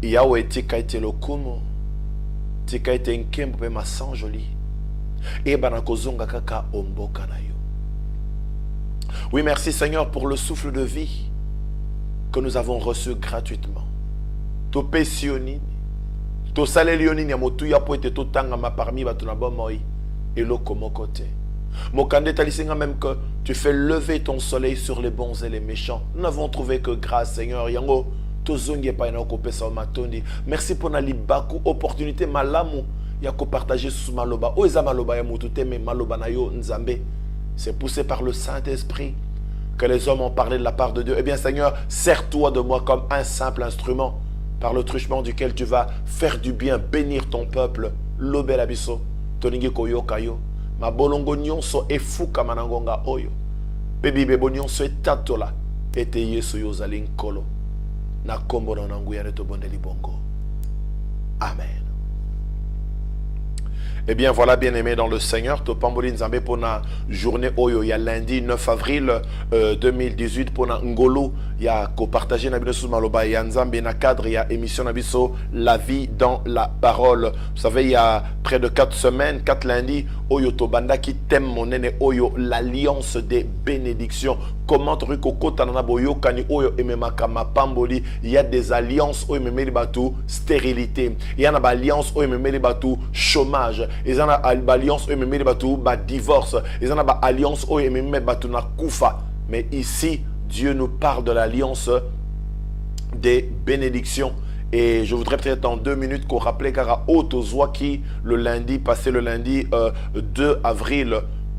Yahweh tika ete lokumu, tika ete nkembo pe masanjoli, et banakozonga kaka omboka na yo. Oui, merci Seigneur pour le souffle de vie que nous avons reçu gratuitement. To pesionini, to salelionini ya motu ya po ete to tangama parmi batu na bomoi et loko mokote. Mokande talisinga même que tu fais lever ton soleil sur les bons et les méchants. Nous n'avons trouvé que grâce, Seigneur. Yango, tozongi pa ina ko pesa matondi. Merci pour na libaku opportunité malamu ya ko partager sous maloba. O eza maloba ya mutu te me maloba na yo nzambe. C'est poussé par le Saint-Esprit que les hommes ont parlé de la part de Dieu. Eh bien, Seigneur, sers-toi de moi comme un simple instrument par le truchement duquel tu vas faire du bien, bénir ton peuple. Lobel abiso, toningi koyo kayo. Ma bolongo nyonso efuka manangonga oyo. Bebi bebo nyonso etatola. Ete yesu yozali nkolo. Na kombo na nangu ya neto bondeli bongo. Amen. Eh bien, voilà, bien-aimés dans le Seigneur, Topamboli Nzambe pour la journée Oyo, il y a lundi 9 avril 2018 pour la Ngolo, il y a co-partagé Nabiso sous Maloba, il y a Nzambe na cadre, il y a émission Nabiso, la vie dans la parole. Vous savez, il y a près de 4 semaines, 4 lundis, Oyo Tobanda qui t'aime mon nene Oyo, l'alliance des bénédictions. Comment Ruko Kotanana Boyo Kani Oyo Ememakama Pamboli, il y a des alliances Oyo Memeli Batou, stérilité. Il y a une alliance Oyo Memeli Batou, chômage. Il y a une alliance Oyo Memeli Batou, divorce. Il y a une alliance Oyo Memeli Batou na Koufa. Mais ici, Dieu nous parle de l'alliance des bénédictions. Et je voudrais peut-être en 2 minutes qu'on rappelle car Otozwa qui le lundi, passé le lundi 2 avril,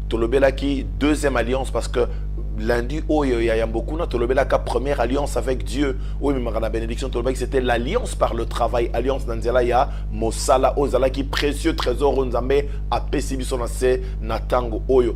Tolobela qui deuxième alliance parce que lundi, oh, il y a beaucoup de Tolobela qui première alliance avec Dieu. Oui, mais la bénédiction Tolobela c'était l'alliance par le travail, alliance Nanzela ya Mosala Ozala qui précieux trésor Nzambe a Pesibisonase Natango Oyo.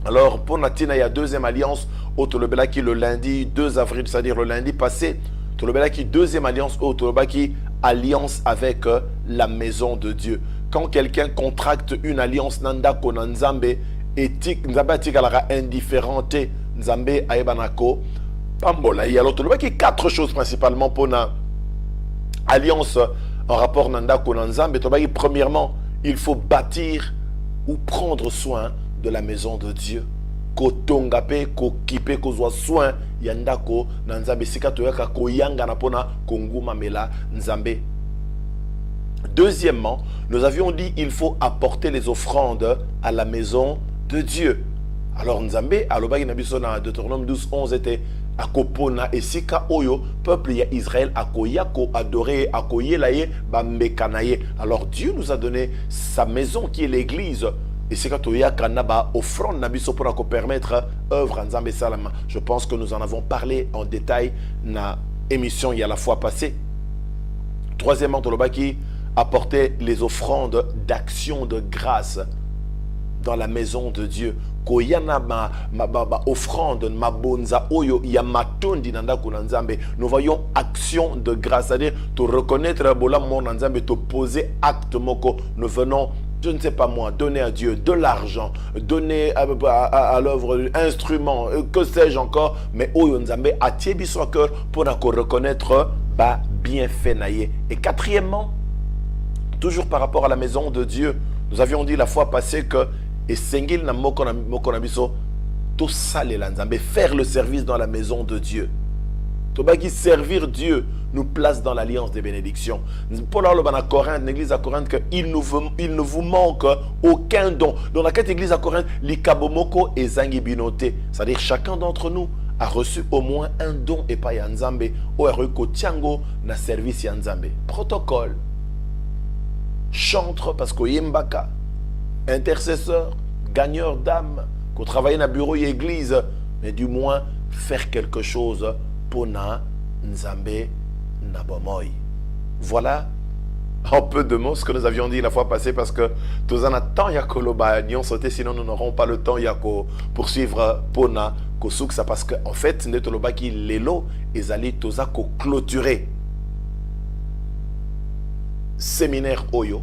Alors pour Natina, il y a deuxième alliance au Tolobela qui le lundi 2 avril, c'est-à-dire le lundi passé. Tolobela qui deuxième alliance au Tolobela qui alliance avec la maison de Dieu. Quand quelqu'un contracte une alliance nanda kona Nzambe éthique Nzambe atika la indifférente Nzambe aebanako pambola. Il y a Tolobela qui 4 choses principalement pour na alliance en rapport nanda kona Nzambe. Tolobela qui premièrement il faut bâtir ou prendre soin de la maison de Dieu. Ko tongape ko kipe ko zwa soin yandako na Nzambe sika toyaka ko yanga na pona konguma mela Nzambe. Deuxièmement, nous avions dit il faut apporter les offrandes à la maison de Dieu. Alors Nzambe alobaki na biso na Deutéronome 12:11 était akopona esika oyo peuple ya Israël akoya ko adorer akoyelaye bambekanaye. Alors Dieu nous a donné sa maison qui est l'église. Et c'est quand il y a kanaba offrande nabiso pour permettre œuvre en Nzambe Salama. Je pense que nous en avons parlé en détail dans l'émission il y a la fois passée. Troisièmement, Tolobaki apporter les offrandes d'action de grâce dans la maison de Dieu. Koyana ma offrande ma bonza oyo ya matondi nanda kuna Nzambe. Nous voyons action de grâce, c'est-à-dire te reconnaître bola mon Nzambe, te poser acte moko. Nous venons, je ne sais pas moi, donner à Dieu de l'argent, donner à l'œuvre instrument, que sais-je encore, mais Oyo Nzambe a tiebi son cœur pour reconnaître ba bienfait naïe. Et quatrièmement, toujours par rapport à la maison de Dieu, nous avions dit la fois passée que et sengil na mokona biso to sale la Nzambe, faire le service dans la maison de Dieu. Tobaki servir Dieu nous place dans l'alliance des bénédictions. Paul a Corinthe, l'église à Corinthe, qu'il ne vous manque aucun don. Dans la quête église à Corinthe, l'ikabomoko et zangibinote. C'est-à-dire chacun d'entre nous a reçu au moins un don et pas Nzambe. Ou ereko tiango na service Nzambe. Protocole. Chantre parce que yembaka. Intercesseur, gagneur d'âme, qu'on travaille dans le bureau et église, mais du moins faire quelque chose pour na Nzambe Nabomoy. Voilà en peu de mots ce que nous avions dit la fois passée parce que tous en attend Yakoloba n'y ont sauté sinon nous n'aurons pas le temps Yako poursuivre Pona Kosuksa parce que en fait Netoloba qui l'élo et Zali Toza ko clôturer séminaire Oyo,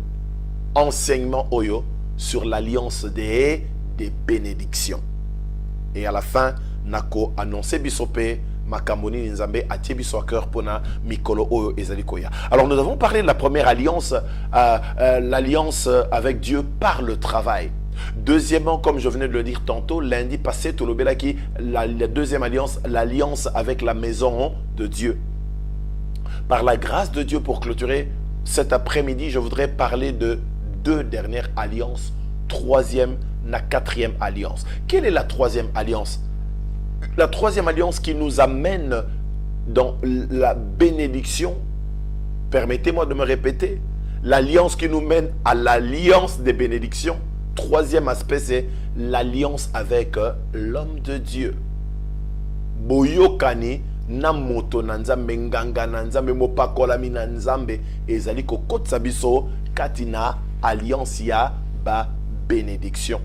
enseignement Oyo sur l'alliance des bénédictions. Et à la fin, Nako annoncé Bisopé, Makamboni Nzambe Atiebiso à cœur pona Mikolo Oyo Ezalikoya. Alors nous avons parlé de la première alliance, l'alliance avec Dieu par le travail. Deuxièmement, comme je venais de le dire tantôt, lundi passé, Tolobelaki, la deuxième alliance, l'alliance avec la maison de Dieu. Par la grâce de Dieu, pour clôturer cet après-midi, je voudrais parler de deux dernières alliances, troisième, la quatrième alliance. Quelle est la troisième alliance? La troisième alliance qui nous amène dans la bénédiction, permettez-moi de me répéter, l'alliance qui nous mène à l'alliance des bénédictions. Troisième aspect, c'est l'alliance avec l'homme de Dieu. Boyokani na moto na nzambe nganga na nzambe mopakolami na nzambe ezali kokotisa biso katina alliance ya ba bénédiction.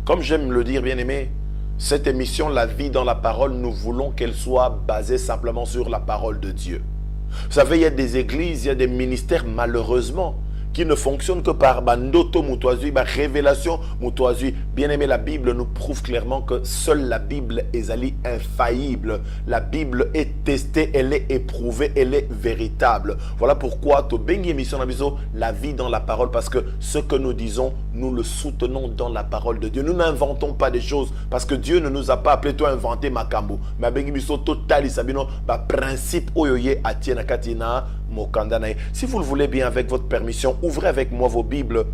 Comme j'aime le dire, bien aimé, cette émission, La vie dans la parole, nous voulons qu'elle soit basée simplement sur la parole de Dieu. Vous savez, il y a des églises, il y a des ministères, malheureusement, qui ne fonctionnent que par bandoto mutoazui, révélation mutoazui. Bien aimé, la Bible nous prouve clairement que seule la Bible est infaillible. La Bible est testée, elle est éprouvée, elle est véritable. Voilà pourquoi to bengi émission nabiso, la vie dans la parole, parce que ce que nous disons, nous le soutenons dans la parole de Dieu. Nous n'inventons pas des choses, parce que Dieu ne nous a pas appelé toi inventer makambo. Mais bengi biso total sabino ba principe oyoye atiena katina mokandanae. Si vous le voulez bien, avec votre permission, ouvrez avec moi vos Bibles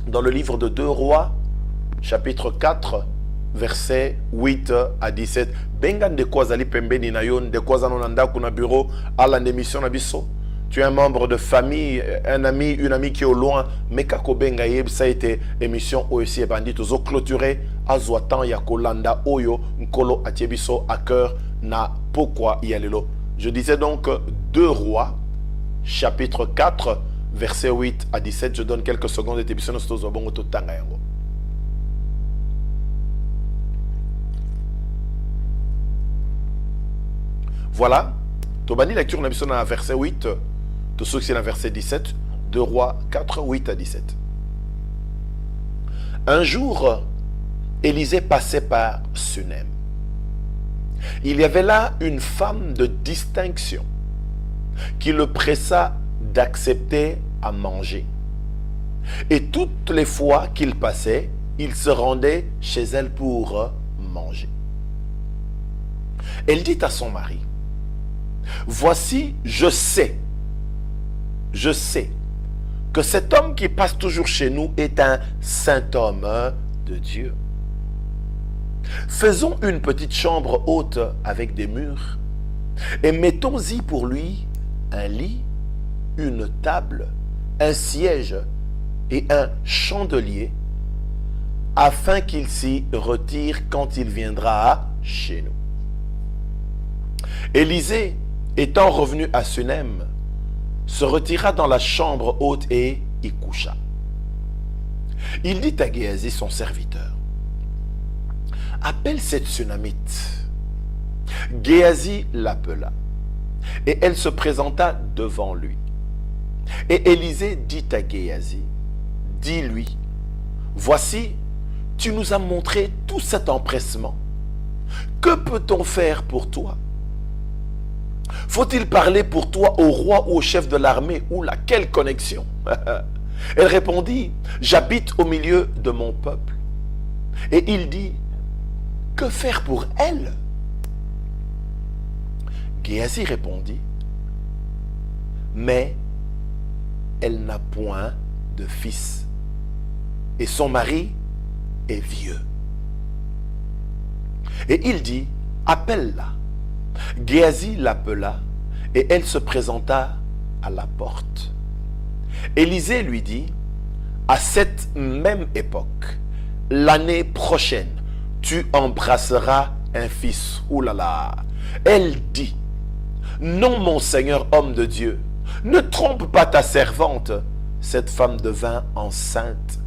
dans le livre de 2 Rois, chapitre 4, versets 8 à 17. Bengan de quoi zali pembeni na yon, de quoi zanonanda kuna bureau, à la émission nabiso. Tu es un membre de famille, un ami, une amie qui est au loin, mais kako benga yeb, ça a été émission aussi et bandit, ozo clôturé, azoatan yakolanda oyo, nkolo atiebiso à cœur na pourquoi yalelo. Je disais donc 2 Rois, chapitre 4, verset 8 à 17. Je donne quelques secondes de émission. Voilà. Tobani lecture na biso na verset 8. Tout ce qui est dans verset 17. 2 Rois 4, 8 à 17. Un jour, Élisée passait par Sunem. Il y avait là une femme de distinction qui le pressa d'accepter à manger. Et toutes les fois qu'il passait, il se rendait chez elle pour manger. Elle dit à son mari, « Voici, je sais que cet homme qui passe toujours chez nous est un saint homme de Dieu. Faisons une petite chambre haute avec des murs et mettons-y pour lui un lit, une table, un siège et un chandelier afin qu'il s'y retire quand il viendra chez nous. » Élisée, étant revenu à Sunem, se retira dans la chambre haute et y coucha. Il dit à Géasi, son serviteur, « Appelle cette Sunamite. » Géasi l'appela, et elle se présenta devant lui. Et Élisée dit à Géasi, « Dis-lui, voici, tu nous as montré tout cet empressement. Que peut-on faire pour toi? Faut-il parler pour toi au roi ou au chef de l'armée ou laquelle connexion? » Elle répondit, « J'habite au milieu de mon peuple. » Et il dit, « Que faire pour elle? » Géasi répondit, « Mais elle n'a point de fils, et son mari est vieux. » Et il dit, « Appelle-la. » Géasi l'appela, et elle se présenta à la porte. Élisée lui dit, « À cette même époque, l'année prochaine, tu embrasseras un fils. » Ouh là là. Elle dit, « Non, mon Seigneur, homme de Dieu, ne trompe pas ta servante. » Cette femme devint enceinte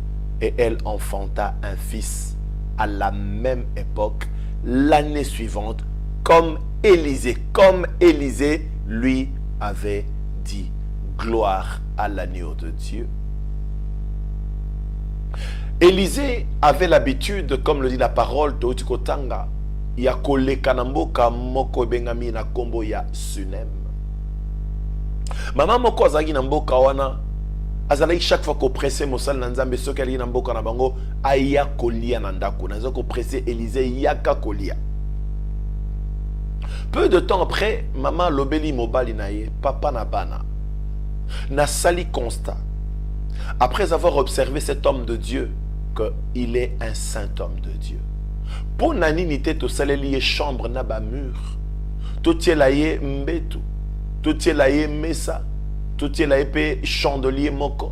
et elle enfanta un fils à la même époque, l'année suivante, comme Élisée lui avait dit. Gloire à l'agneau de Dieu. Élisée avait l'habitude, comme le dit la parole de Otikotanga, ya koleka na mboka moko bengami na kombo ya Sunem. Maman moko azalaki na mboka wana, azalaki chaque fois ko pressé mosali na Nzambe soki ali na mboka na bango aya kolia na ndako. Nazo ko pressé Élisée yaka kolia. Peu de temps après, maman lobeli mobali na ye, papa na bana. Na sali constat. Après avoir observé cet homme de Dieu, qu'il est un saint homme de Dieu. Pour nani nite to saleli chambre na ba mur. To tielaye mbetu. To tielaye mesa. To tielaye pe chandelier moko.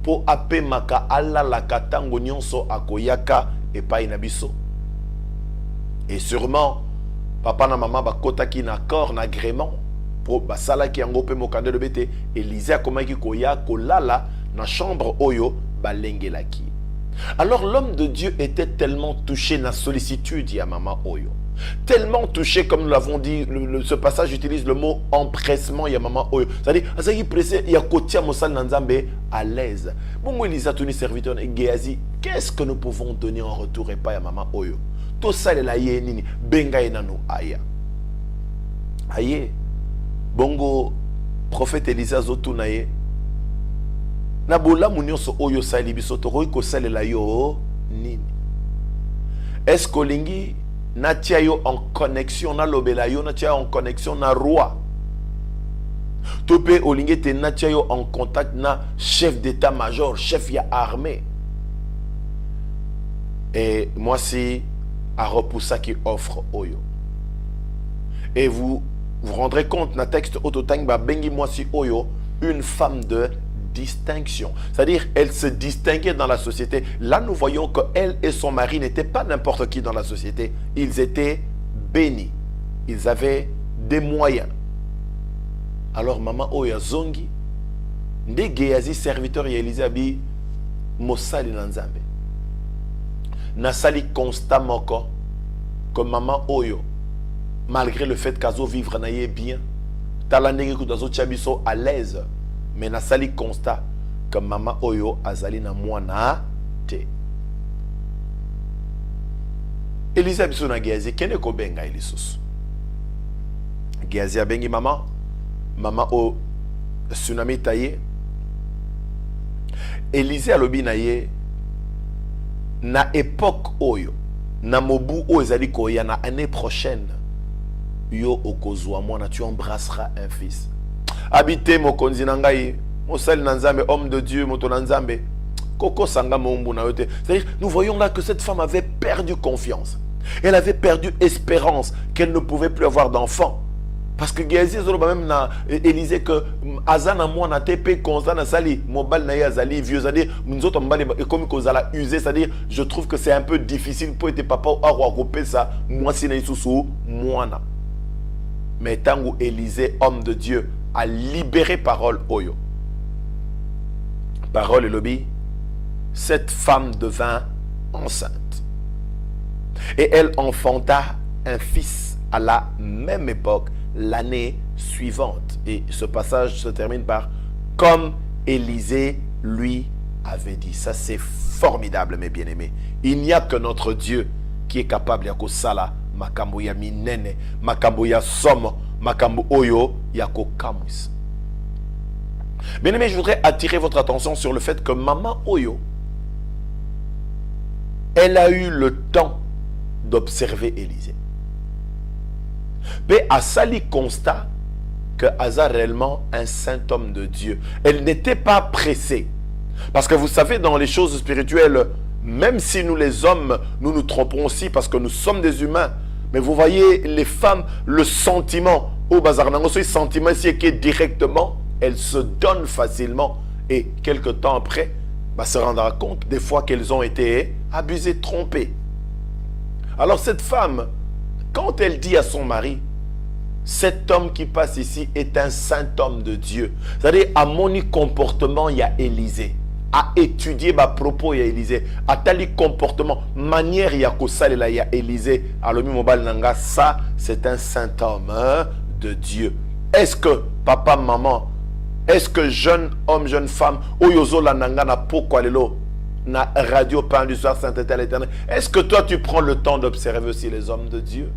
Po ape maka ala la katango nyonso akoyaka epai na biso. Et sûrement papa na maman ba kotaki na accord na agrément pour ba sala ki yango pe mokande de bete. Élisée akomaki koya kolala na chambre oyo ba lengelaki. Alors l'homme de Dieu était tellement touché na sollicitude ya maman oyo. Tellement touché, comme nous l'avons dit, ce passage utilise le mot empressement ya maman oyo. C'est-à-dire, azaki pressé, ya kotia mosal nanzambe à l'aise. Bon, Elisa tuni serviteur Géasi, qu'est-ce que nous pouvons donner en retour et pas ya maman oyo? To sale la ye nini, benga enanu aya. Aye, bongo, prophète Elisa zotu na ye. Nabola munyoso oyo sali bisoto ko sale la yo nini. Est-ce que lingi na tia yo en connexion na lobela yo na tia en connexion na roi. Topé olingi te na tia yo en contact na chef d'état-major, chef ya armée. Et moi si à repoussa qui offre oyo. Et vous vous rendrez compte na texte autotang ba bengi moi si oyo une femme de distinction. C'est-à-dire, elle se distinguait dans la société. Là, nous voyons qu'elle et son mari n'étaient pas n'importe qui dans la société. Ils étaient bénis. Ils avaient des moyens. Alors, maman Oya Zongi, nde Géasi, serviteur et Elisabi, Mosali Nanzambe. Nasali constamment que maman Oyo, malgré le fait qu'Azo vivre naïe bien, talandegi kudazo tchabiso à l'aise. Mais na sali constat que maman oyo azali na mwana te. Elisa biso na Géasi kene ko benga elisus. Géasi abengi maman o tsunami taye. Elisa alobi na ye na époque oyo na mobu o ezali koya na année prochaine yo okozwa mwana tu embrasseras un fils. Habité mokonzi nangai, mosali nanzambe, homme de Dieu, moto nanzambe, koko sanga mombu na yote. C'est-à-dire, nous voyons là que cette femme avait perdu confiance. Elle avait perdu espérance qu'elle ne pouvait plus avoir d'enfant. Parce que Géasi même na Élisée que azana moi na TP constant na sali mobile na yazali vieux, c'est-à-dire nous autres mbali et comme kozala usé, c'est-à-dire je trouve que c'est un peu difficile pour être papa à regrouper ça moi si na isusu moana. Mais tango Élisée, homme de Dieu, a libéré parole oyo. Parole et lobby, cette femme devint enceinte. Et elle enfanta un fils à la même époque, l'année suivante. Et ce passage se termine par « Comme Élisée lui avait dit ». Ça c'est formidable mes bien-aimés. Il n'y a que notre Dieu qui est capable de kosala makambo ya minene, makambo ya somme, makambo oyo yako kamus. Bien aimé, je voudrais attirer votre attention sur le fait que maman oyo, elle a eu le temps d'observer Élisée. Mais à sali constat que Asa réellement un saint homme de Dieu. Elle n'était pas pressée. Parce que vous savez, dans les choses spirituelles, même si nous les hommes, nous nous trompons aussi parce que nous sommes des humains. Mais vous voyez, les femmes, le sentiment, au bazar, ce sentiment, c'est que directement, elles se donnent facilement. Et quelque temps après, se rendra compte des fois qu'elles ont été abusées, trompées. Alors cette femme, quand elle dit à son mari, cet homme qui passe ici est un saint homme de Dieu. C'est-à-dire, à mon comportement, il y a Élisée. À étudier ma propos, il y a Élisée. À tel comportement, manière, il y a Kosal, il y a Élisée. Alors, ça, c'est un saint homme de Dieu. Est-ce que, papa, maman, est-ce que jeune homme, jeune femme, oyozo la nanga na poko alelo, na radio Pain du Soir Sainteté à l'Éternel. Est-ce que toi tu prends le temps d'observer aussi les hommes de Dieu?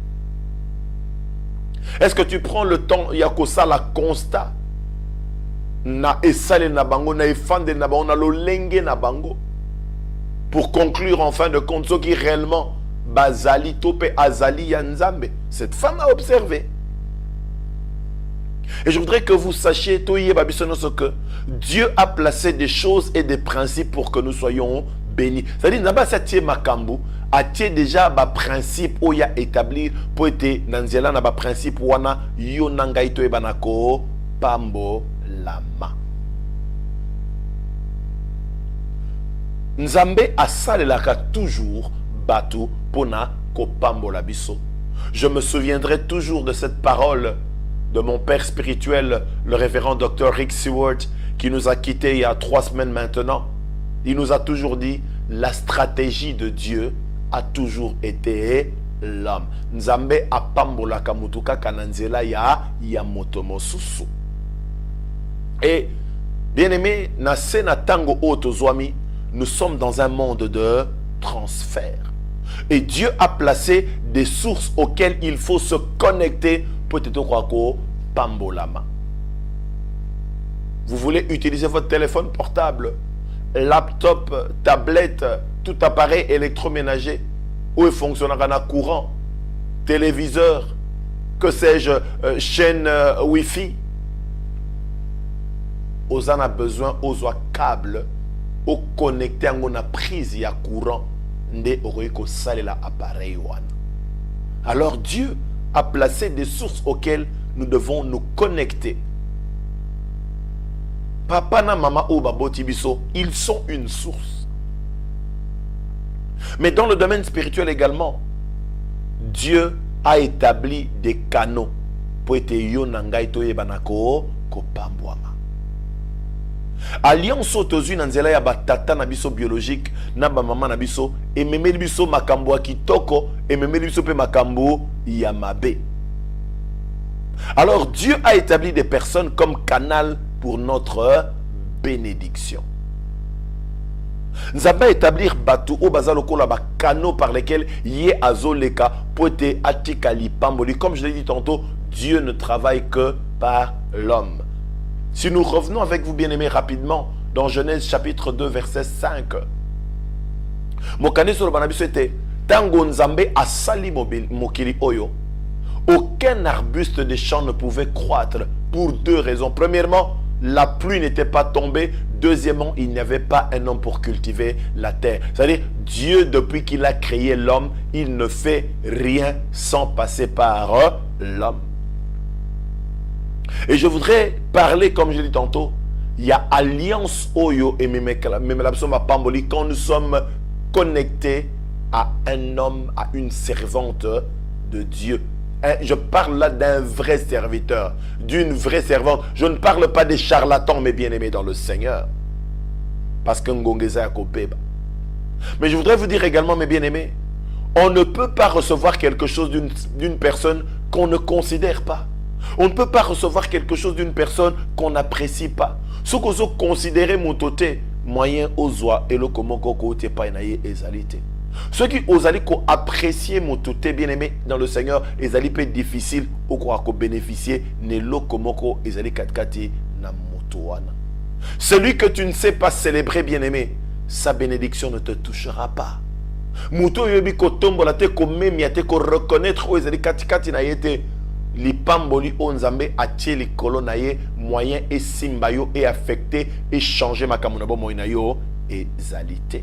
Est-ce que tu prends le temps, il y a que ça la constat na esale na bango, na efande na bango, na lolenge na bango, pour conclure en fin de compte ce qui réellement bazali tope azali yanzambe. Cette femme a observé. Et je voudrais que vous sachiez ce que Dieu a placé des choses et des principes pour que nous soyons bénis. C'est-à-dire, n'a pas cette makambu, a déjà ba principe où y a établi pour être nanzela na ba principe wana yo nangaito e banako pambo lama. Nzambe asalelaka toujours batu pona ko pambo la biso. Je me souviendrai toujours de cette parole de mon père spirituel, le révérend Dr. Rick Seward, qui nous a quittés il y a 3 semaines maintenant. Il nous a toujours dit, la stratégie de Dieu a toujours été l'homme. Nzambe apambola kamutuka kananzela ya motomo susu. Et, bien aimé, na sena tango otozwami, nous sommes dans un monde de transfert. Et Dieu a placé des sources auxquelles il faut se connecter. Peut-être quoi pambolama. Vous voulez utiliser votre téléphone portable, laptop, tablette, tout appareil électroménager où il fonctionnera dans courant, téléviseur, que sais-je, chaîne Wi-Fi. Vous en avez besoin aux câbles, au connecter à une prise à courant, nde oreiko salela appareil wana. Alors Dieu a placé des sources auxquelles nous devons nous connecter. Papa na mama ou baboti biso, ils sont une source. Mais dans le domaine spirituel également, Dieu a établi des canaux pour être yo nangai to yebanako ko pambwama. Alliance autozu na nzela ya batata na biso biologique na ba mama na biso ememeli biso makambo kitoko ememeli biso pe makambo ya mabe. Alors Dieu a établi des personnes comme canal pour notre bénédiction. Nous avons établi batu o bazalokola ba canaux par lesquels yé azoleka pote atikali pamboli. Comme je l'ai dit tantôt, Dieu ne travaille que par l'homme. Si nous revenons avec vous, bien-aimés, rapidement, dans Genèse chapitre 2, verset 5. Mokane sur le banabiso était Tango Nzambe asali mokili oyo. Aucun arbuste des champs ne pouvait croître pour 2 raisons. Premièrement, la pluie n'était pas tombée. Deuxièmement, il n'y avait pas un homme pour cultiver la terre. C'est-à-dire, Dieu, depuis qu'il a créé l'homme, il ne fait rien sans passer par l'homme. Et je voudrais parler, comme je l'ai dit tantôt, il y a alliance oyo et même pamboli quand nous sommes connectés à un homme, à une servante de Dieu. Je parle là d'un vrai serviteur, d'une vraie servante. Je ne parle pas des charlatans, mes bien-aimés dans le Seigneur. Parce que Ngongeza Kopeba. Mais je voudrais vous dire également, mes bien-aimés, on ne peut pas recevoir quelque chose d'une personne qu'on ne considère pas. On ne peut pas recevoir quelque chose d'une personne qu'on n'apprécie pas. Ce que vous considérez mon toté, moyen ozoa et le comment côté pas naïe ezalité. Ceux qui osent apprécier mon toté bien aimé dans le Seigneur, ezali peut difficile au quoi qu'on bénéficier ne lo komoko ezali katkati na motoana. Celui que tu ne sais pas célébrer bien aimé, sa bénédiction ne te touchera pas. Muto yobi ko tombo la te ko memi te ko reconnaître o ezali katikati na yete. Li pamboli onzambe atie li kolonaye moyen et simbayo et affecté et changer ma kamunabo moinayo et zalité.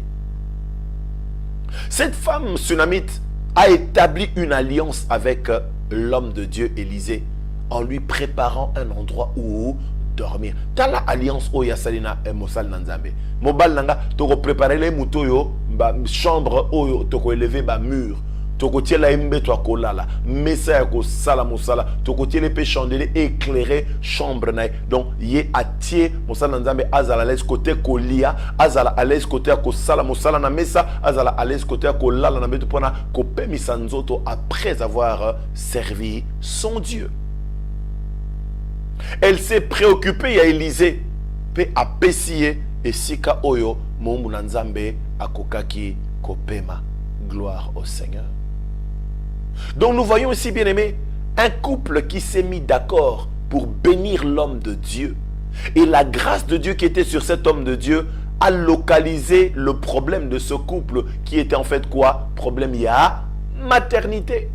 Cette femme sunamite a établi une alliance avec l'homme de Dieu Élisée en lui préparant un endroit où dormir. Dans la alliance oya salina e mosal nanzambe. Mobal nanga toko préparer les mutoyo ba chambre oyo toko élever ba mur. Tokotier la mbe to akolala mesa ko sala mosala tokotier les chandeliers éclairé chambre naï donc yé atie mosala nzambe azala les côté kolia azala à l'aise côté ko sala mosala na mesa azala à l'aise côté kolala na beto pona ko pemisa nzoto après avoir servi son Dieu. Elle s'est préoccupée à Élisée pe apesier et sika oyo mombu na nzambe akokaki kopema. Gloire au Seigneur. Donc nous voyons ici, bien aimé, un couple qui s'est mis d'accord pour bénir l'homme de Dieu. Et la grâce de Dieu qui était sur cet homme de Dieu a localisé le problème de ce couple qui était en fait quoi? Problème, il y a maternité.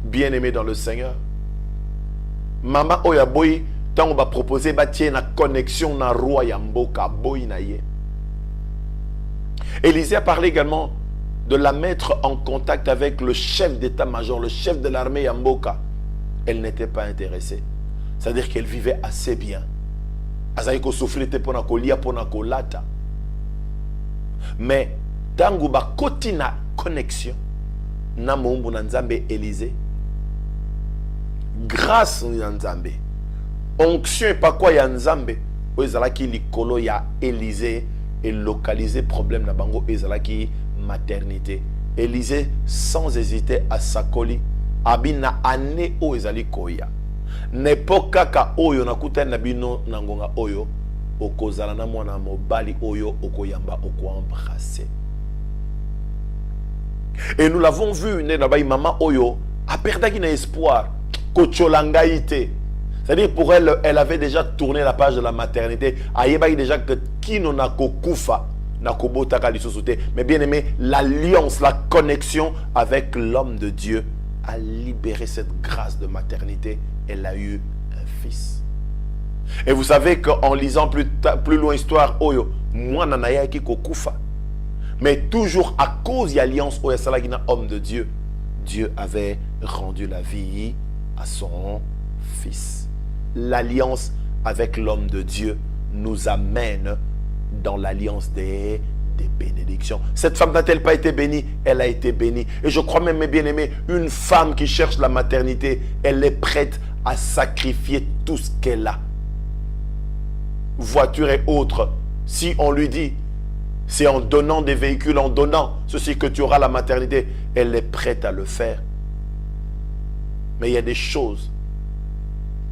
Bien aimé dans le Seigneur. Maman oya boy, tant on va proposer bâtir une connexion na roi yamboka boy na ye. Élisée a parlé également de la mettre en contact avec le chef d'état-major, le chef de l'armée yamboka. Elle n'était pas intéressée. C'est-à-dire qu'elle vivait assez bien. Azaïko souffrit pour na kolia pour na kolata. Mais tangu ba kotina connexion na mombu na nzambe Élisée. Grâce à Nzambe, onction et pas quoi ya Nzambe, ezalaki likolo ya Élisée et localiser problème na bango ezalaki maternité. Élisée sans hésiter à sakoli abina ane o ezali koya. Nepoka ka oyo na kuta na bino na ngonga oyo okozala na mwana mobali oyo okoyamba okoembrasser. Et nous l'avons vu ne na ba mama oyo a perdaki na espoir. C'est-à-dire pour elle, elle avait déjà tourné la page de la maternité. Aïe déjà que qui n'en a kokufa na kobota kalisosote. Mais bien aimé, l'alliance, la connexion avec l'homme de Dieu a libéré cette grâce de maternité. Elle a eu un fils. Et vous savez qu'en lisant plus loin l'histoire, oyo, moi nanaya ki kokufa. Mais toujours à cause de l'alliance oyo salagina homme de Dieu, Dieu avait rendu la vie à son fils. L'alliance avec l'homme de Dieu nous amène dans l'alliance des bénédictions. Cette femme n'a-t-elle pas été bénie? Elle a été bénie. Et je crois même, mes bien-aimés, une femme qui cherche la maternité, elle est prête à sacrifier tout ce qu'elle a. Voiture et autres. Si on lui dit, c'est en donnant des véhicules, en donnant ceci que tu auras la maternité, elle est prête à le faire. Mais il y a des choses,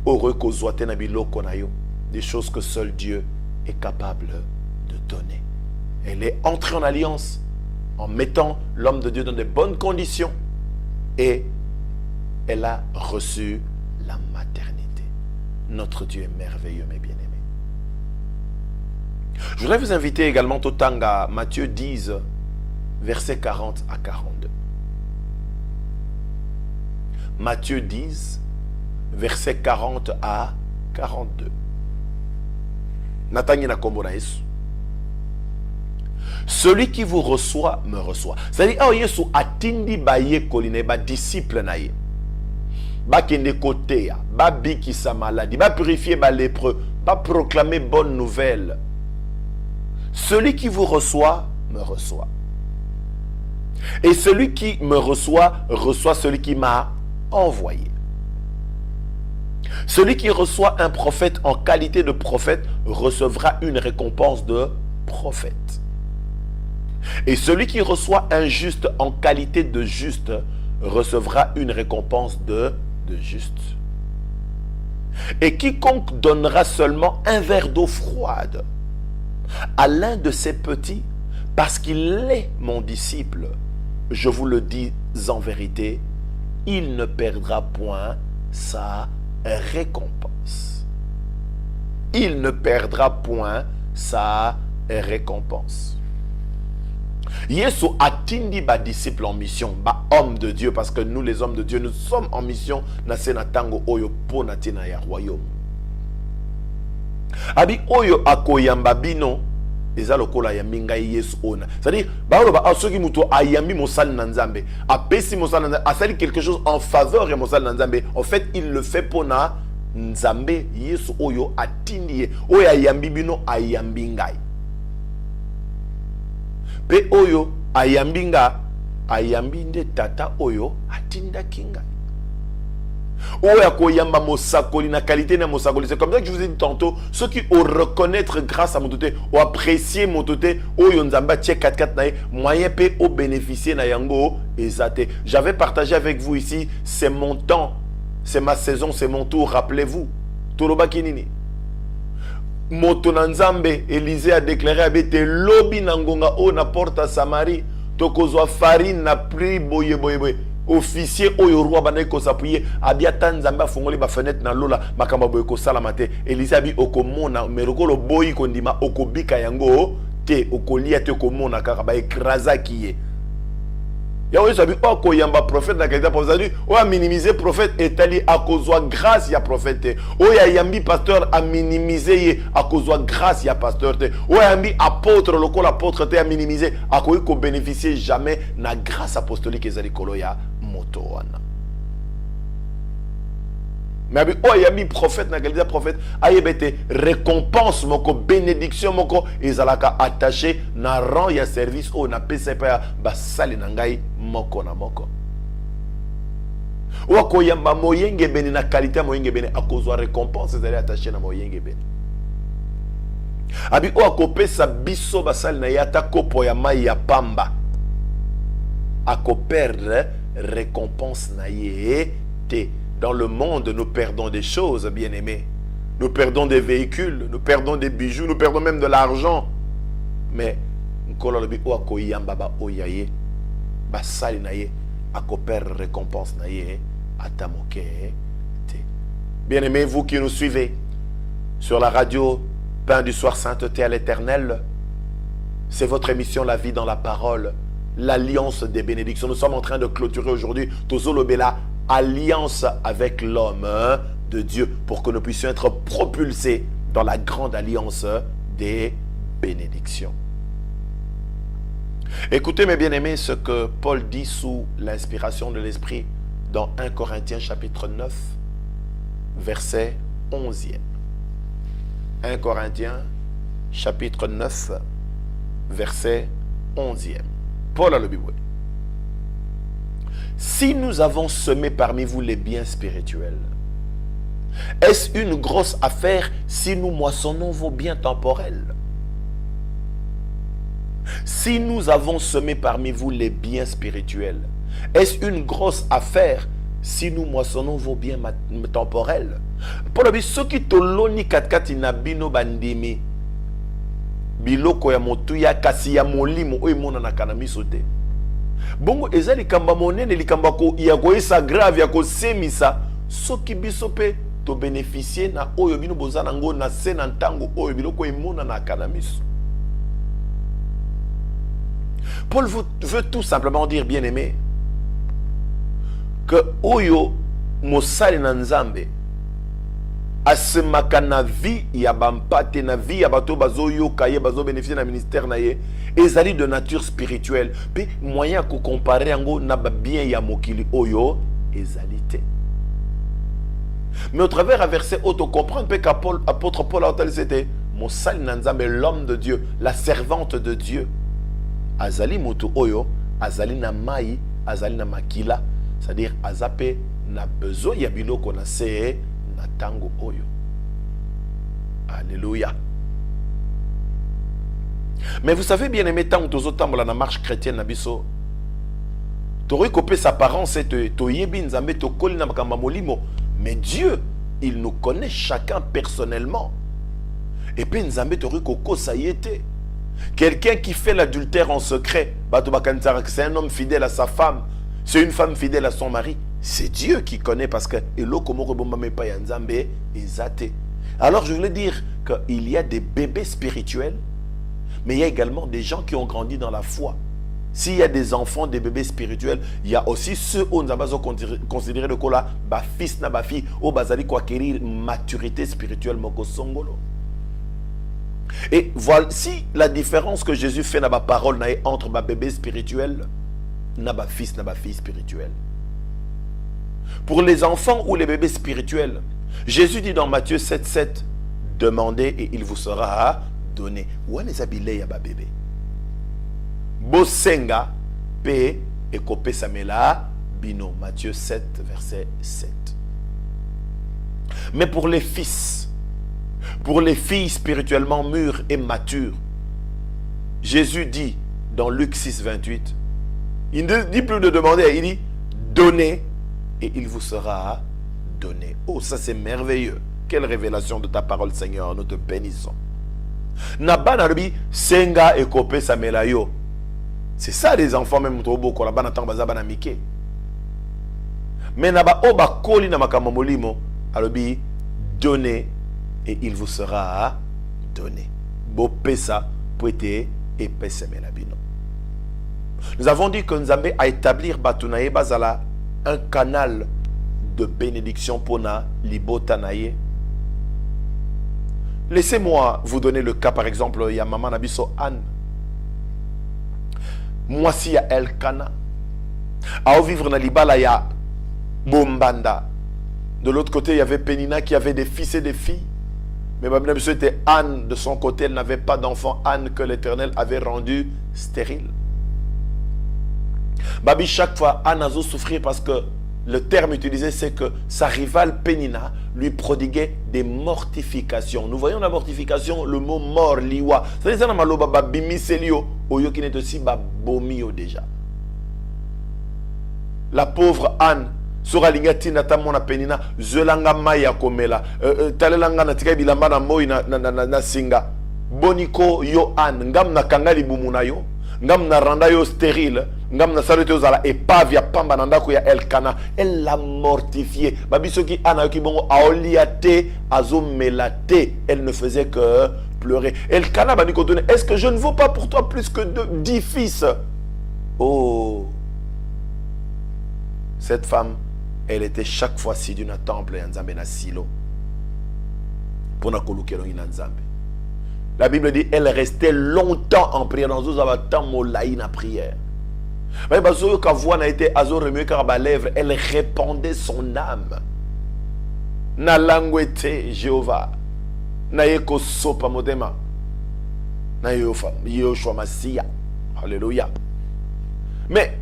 des choses que seul Dieu est capable de donner. Elle est entrée en alliance en mettant l'homme de Dieu dans de bonnes conditions et elle a reçu la maternité. Notre Dieu est merveilleux, mes bien-aimés. Je voudrais vous inviter également au Tanga, Matthieu 10, versets 40 à 42. Matthieu 10, versets 40 à 42. Natangina Kombona Yesu. Celui qui vous reçoit, me reçoit. C'est-à-dire, oh Yesu atindi baye koline, ba disciple na ye. Ba kende kote ya, ba biki sa maladie, ba purifier ba lépreux, ba proclamer bonne nouvelle. Celui qui vous reçoit, me reçoit. Et celui qui me reçoit, reçoit celui qui m'a envoyé. Celui qui reçoit un prophète en qualité de prophète recevra une récompense de prophète. Et celui qui reçoit un juste en qualité de juste recevra une récompense de juste. Et quiconque donnera seulement un verre d'eau froide à l'un de ces petits, parce qu'il est mon disciple, je vous le dis en vérité, il ne perdra point sa récompense. Il ne perdra point sa récompense. Yesu atindi ba disciple en mission, ba homme de Dieu, parce que nous les hommes de Dieu, nous sommes en mission na sena tango oyo po na tina ya royaume. Abi oyo akoyamba bino eza lokola ya minga Yesu ona. C'est-à-dire ba ba soki muto ayambi mosali na Nzambe, apesi mosali na Nzambe, asali quelque chose en faveur ya mosali na Nzambe. En fait, il le fait pour na Nzambe. Yesu oyo atindi oyo ayambi bino ayambi ngai. Pe oyo ayambi nga ayambi nde tata oyo atinda kinga. Oya koyamba mosakoli na qualité na mosakoli. C'est comme ça que je vous ai dit tantôt, ceux qui ont reconnaître grâce à mon toté, ou apprécier mon toté, oyo nzamba tie 4-4 na moyen pe au bénéficier na yango ezate. J'avais partagé avec vous ici, c'est mon temps, c'est ma saison, c'est mon tour, rappelez-vous. Toloba kinini. moto na nzambe Élisée a déclaré abete lobi na ngonga o na porte à Samarie tokozwa farine na prix boye officier oyo roi bana ko s'appuyer abia tanzamba fongoli ba fenêtre na lola makamba boye ko sala mate Élisée abi okomona merokolo boyi kondima okobika yango te okolia te komona kaka ba ekraza kiye ya oyo sabi oko yamba prophète na kalita prophète o a minimiser prophète etali a kozwa grâce ya prophète o ya yambi pasteur a minimiser ye a kozwa grâce ya pasteur te o yambi apôtre lokola apôtre te a minimiser a ko bénéficier jamais na grâce apostolique ezali kolo ya moto wana mais o yambi prophète na kalita prophète ayebete récompense moko bénédiction moko ezalaka attaché na rang ya service o na pesa pa basali na ngai moko na moko wako yamba moyenge beni na qualité moyenge beni akozwa récompense ezali attaché na moyenge beni abi o akopesa biso basali na yata kopo ya mai ya pamba akoperdre récompense na ye te. Dans le monde, nous perdons des choses, bien-aimés. Nous perdons des véhicules, nous perdons des bijoux, nous perdons même de l'argent. Mais, bien-aimés, vous qui nous suivez sur la radio Pain du Soir Sainteté à l'Éternel, c'est votre émission La Vie dans la Parole, l'Alliance des bénédictions. Nous sommes en train de clôturer aujourd'hui Tozolobela, alliance avec l'homme de Dieu pour que nous puissions être propulsés dans la grande alliance des bénédictions. Écoutez mes bien-aimés ce que Paul dit sous l'inspiration de l'Esprit dans 1 Corinthiens chapitre 9 verset 11e. 1 Corinthiens chapitre 9 verset 11e. Paul a le Bible. Si nous avons semé parmi vous les biens spirituels, est-ce une grosse affaire si nous moissonnons vos biens temporels? Si nous avons semé parmi vous les biens spirituels, est-ce une grosse affaire si nous moissonnons vos biens temporels? Pour le ceux qui toloni katkati na bino bandimi biloko ya motuya kasi ya molimo oyo mona na kanamiso te. Bongo eza likamba monene likamba ko ya koesa grave ya ko semisa soki biso pe to bénéficier na oyo bino bozana ngo na se na ntango oyo biloko emona na kanamiso. Paul veut tout simplement dire, bien-aimé, que oyo mosali na nzambe asemaka na vie ya bampate na vie ya bato bazoyoka ye bazo bénéficier na ministère na ye ezali de nature spirituelle pe moyen ko comparer yango na bien ya mokili oyo ezali te. Mais au travers un verset auto comprendre pe qu'apôtre Paul a dit c'était mosali na nzambe, l'homme de Dieu, la servante de Dieu azali mutu oyo azali na mai azali na makila, c'est-à-dire azape na besoin ya biloko na se na tango oyo. Alléluia. Mais vous savez bien aimé tant tozo tambola na marche chrétienne na biso tori kopé sa apparence et to yebi nzambe to koli na makamba molimo, mais Dieu il nous connaît chacun personnellement et puis nzambe tori koko sa yete. Quelqu'un qui fait l'adultère en secret, c'est un homme fidèle à sa femme, c'est une femme fidèle à son mari. C'est Dieu qui connaît parce que alors je voulais dire qu'il y a des bébés spirituels, mais il y a également des gens qui ont grandi dans la foi. S'il y a des enfants, des bébés spirituels, il y a aussi ceux où nous avons considéré le cola, fils na ba fille, au bazali ko acquérir maturité spirituelle moko songolo. Et voici la différence que Jésus fait dans ma parole entre ma bébé spirituel et ma fils, ma fille spirituelle. Pour les enfants ou les bébés spirituels, Jésus dit dans Matthieu 7,7, demandez et il vous sera donné. Où est les habilés ya ba bébé? Bosenga pe et kopé samela bino. Matthieu 7, verset 7. Mais pour les fils, pour les filles spirituellement mûres et matures, Jésus dit dans Luc 6, 28, il ne dit plus de demander, il dit donnez et il vous sera donné. Oh, ça c'est merveilleux. Quelle révélation de ta parole, Seigneur. Nous te bénissons. Naba narubi senga ekope samelayo. C'est ça les enfants même trop ko la bana tang baza bana mike. Mais naba oba koli na makambo molimo alobi donnez et il vous sera donné. Bo pesa poete et pesa melabino. Nous avons dit que Nzambe a établi Batunaye Bazala un canal de bénédiction pour na libota naye. Laissez-moi vous donner le cas, par exemple, il y a Maman Nabiso Anne. Moi, si il y a Elkana. À vivre dans l'Ibala, il y a Bombanda. De l'autre côté, il y avait Penina qui avait des fils et des filles. Mais Maman Nabiso était Anne. De son côté, elle n'avait pas d'enfant. Anne que l'Éternel avait rendu stérile. Babi, chaque fois, Anne a souffrir parce que le terme utilisé, c'est que sa rivale Penina lui prodiguait des mortifications. Nous voyons la mortification, le mot mort, liwa. C'est-à-dire que malo baba bimiselio, oyo qui n'est aussi babomio déjà. La pauvre Anne, sura lingati natamona Penina, zelanga maya komela, talelanga natika bilamba na moi na singa. Boniko yo Anne, ngam na kangali bumuna yo. Ngam na randa yo stérile, ngam na salute ozala épave ya pamba na ndako ya Elkana, elle l'a mortifié. Babiso ki ana ki bongo aoliate azomelate, elle ne faisait que pleurer. Elkana bani kontone, est-ce que je ne vaux pas pour toi plus que 10 fils? Oh, cette femme, elle était chaque fois si d'une temple ya Nzambe na silo. Pona kolukelo ina Nzambe. La Bible dit, elle restait longtemps en prière. Dans un temps, molaïna prière. Mais parce que quand voix n'a été azor remué car à lèvres, elle répandait son âme. Na languete Jéhovah. Na yeko sopa modema. Na yoshua masia. Alléluia. Mais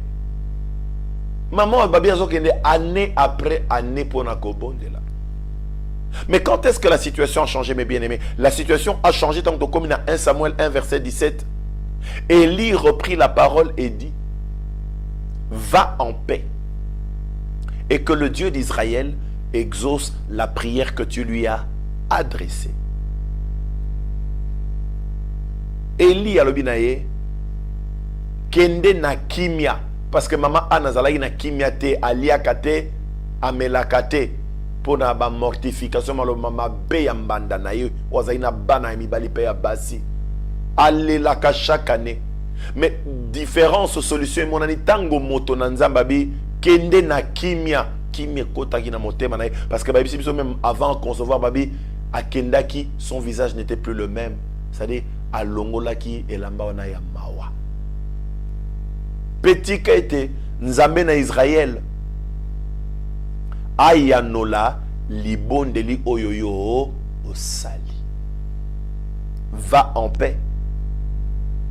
maman babi azo kende année après année pour na kobonde là. Mais quand est-ce que la situation a changé, mes bien-aimés? La situation a changé tant que comme il y a 1 Samuel 1 verset 17. Élie reprit la parole et dit, va en paix et que le Dieu d'Israël exauce la prière que tu lui as adressée. Élie a l'obinaye kende na kimia parce que maman Anazalaki na kimia te aliakate amelakate. Pour na ba mortification malo mama be ya mbanda na ye wazaina bana mibali pe ya basi allela ka chaque année. Mais différence solution mon ani tango moto na nzamba bi kende na kimia kota ki na motema na ye parce que babi biso même avant concevoir babi akendaki son visage n'était plus le même, c'est-à-dire alongolaki elamba na ya mawa petit ka été nzambe na Israël ayanola libondeli oyoyo osali. Va en paix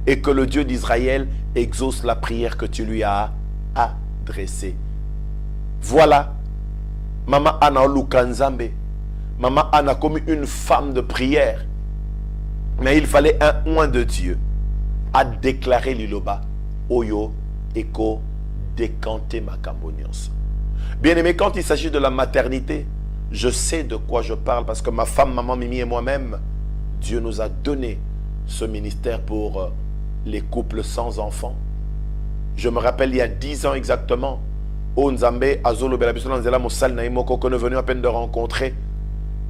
et que le Dieu d'Israël exauce la prière que tu lui as adressée. Voilà, Maman Anna Lukanzambe. Maman Anna comme une femme de prière. Mais il fallait un oint de Dieu à déclarer l'iloba oyo eko décanter ma camboniance. Bien-aimé, quand il s'agit de la maternité, je sais de quoi je parle parce que ma femme, maman Mimi et moi-même, Dieu nous a donné ce ministère pour les couples sans enfants. Je me rappelle il y a 10 ans exactement, au Nzambe, Azolo Belabiso Nanzela Moussal Naimoko, qu'on est venu à peine de rencontrer,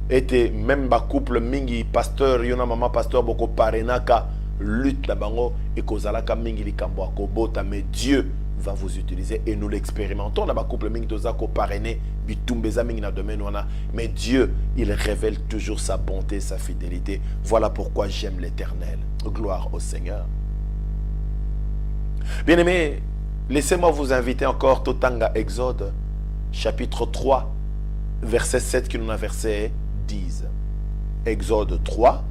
était même ma couple Mingi, pasteur, Yona Maman, pasteur Boko Parenaka, lutte la bango, et Kozalaka Mingi Likambo Akobota, mais Dieu va vous utiliser et nous l'expérimentons. Là, couple Mingi Tozako parrainé, Bitumbeza Mingi na domaine wana. Mais Dieu, il révèle toujours sa bonté, sa fidélité. Voilà pourquoi j'aime l'Éternel. Gloire au Seigneur. Bien-aimés, laissez-moi vous inviter encore Totanga Exode, chapitre 3, verset 7 qui nous a verset 10. Exode 3,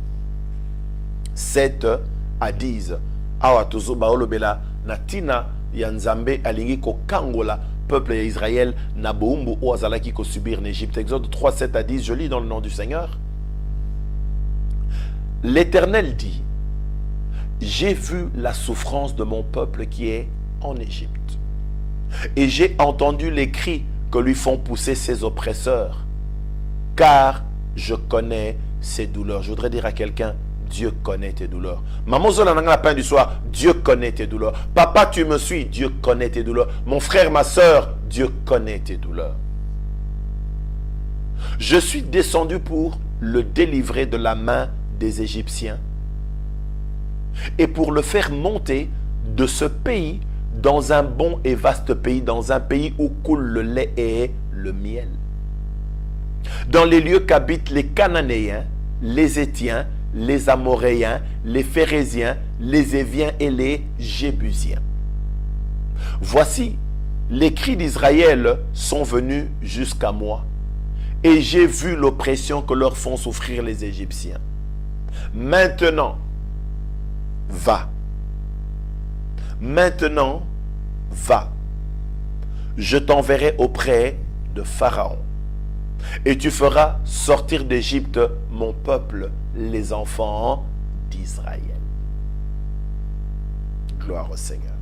7 à 10. Awa tozo baolo bela natina ya Nzambe alingi ko kangola peuple d'Israël na boumbu o azalaki ko subir en Égypte. Exode 3, 7 à 10, je lis dans le nom du Seigneur. L'Éternel dit, j'ai vu la souffrance de mon peuple qui est en Égypte, et j'ai entendu les cris que lui font pousser ses oppresseurs, car je connais ses douleurs. Je voudrais dire à quelqu'un, Dieu connaît tes douleurs. Maman Zola n'a pas du soir, Dieu connaît tes douleurs. Papa, tu me suis, Dieu connaît tes douleurs. Mon frère, ma soeur, Dieu connaît tes douleurs. Je suis descendu pour le délivrer de la main des Égyptiens et pour le faire monter de ce pays dans un bon et vaste pays, dans un pays où coule le lait et le miel. Dans les lieux qu'habitent les Cananéens, les Hétiens, les Amoréens, les Phérésiens, les Éviens et les Jébusiens. Voici, les cris d'Israël sont venus jusqu'à moi, et j'ai vu l'oppression que leur font souffrir les Égyptiens. Maintenant, va. Maintenant, va. Je t'enverrai auprès de Pharaon. Et tu feras sortir d'Égypte mon peuple, les enfants d'Israël. Gloire au Seigneur.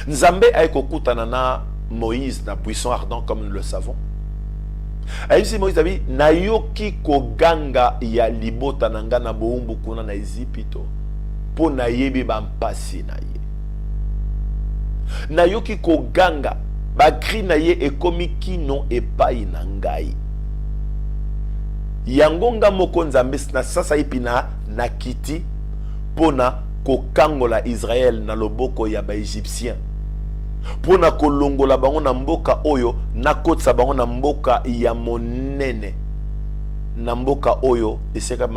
Nzambe a ekokutanana Moïse na buisson ardent comme nous le savons. Aïsi Moïse a dit, nayoki koganga ya libota nanga na boumbu kuna na Ezipito po na yebi bampasi na ye. Nayoki koganga bakri na ye ekomi kino epai na ngai. Yangonga moko nzambe na sasa ipina na kiti pona kokangola Israël na loboko ya ba Égyptien. Pona kolongola bango na mboka oyo na kotsa bango na mboka ya monene. Na mboka oyo eseka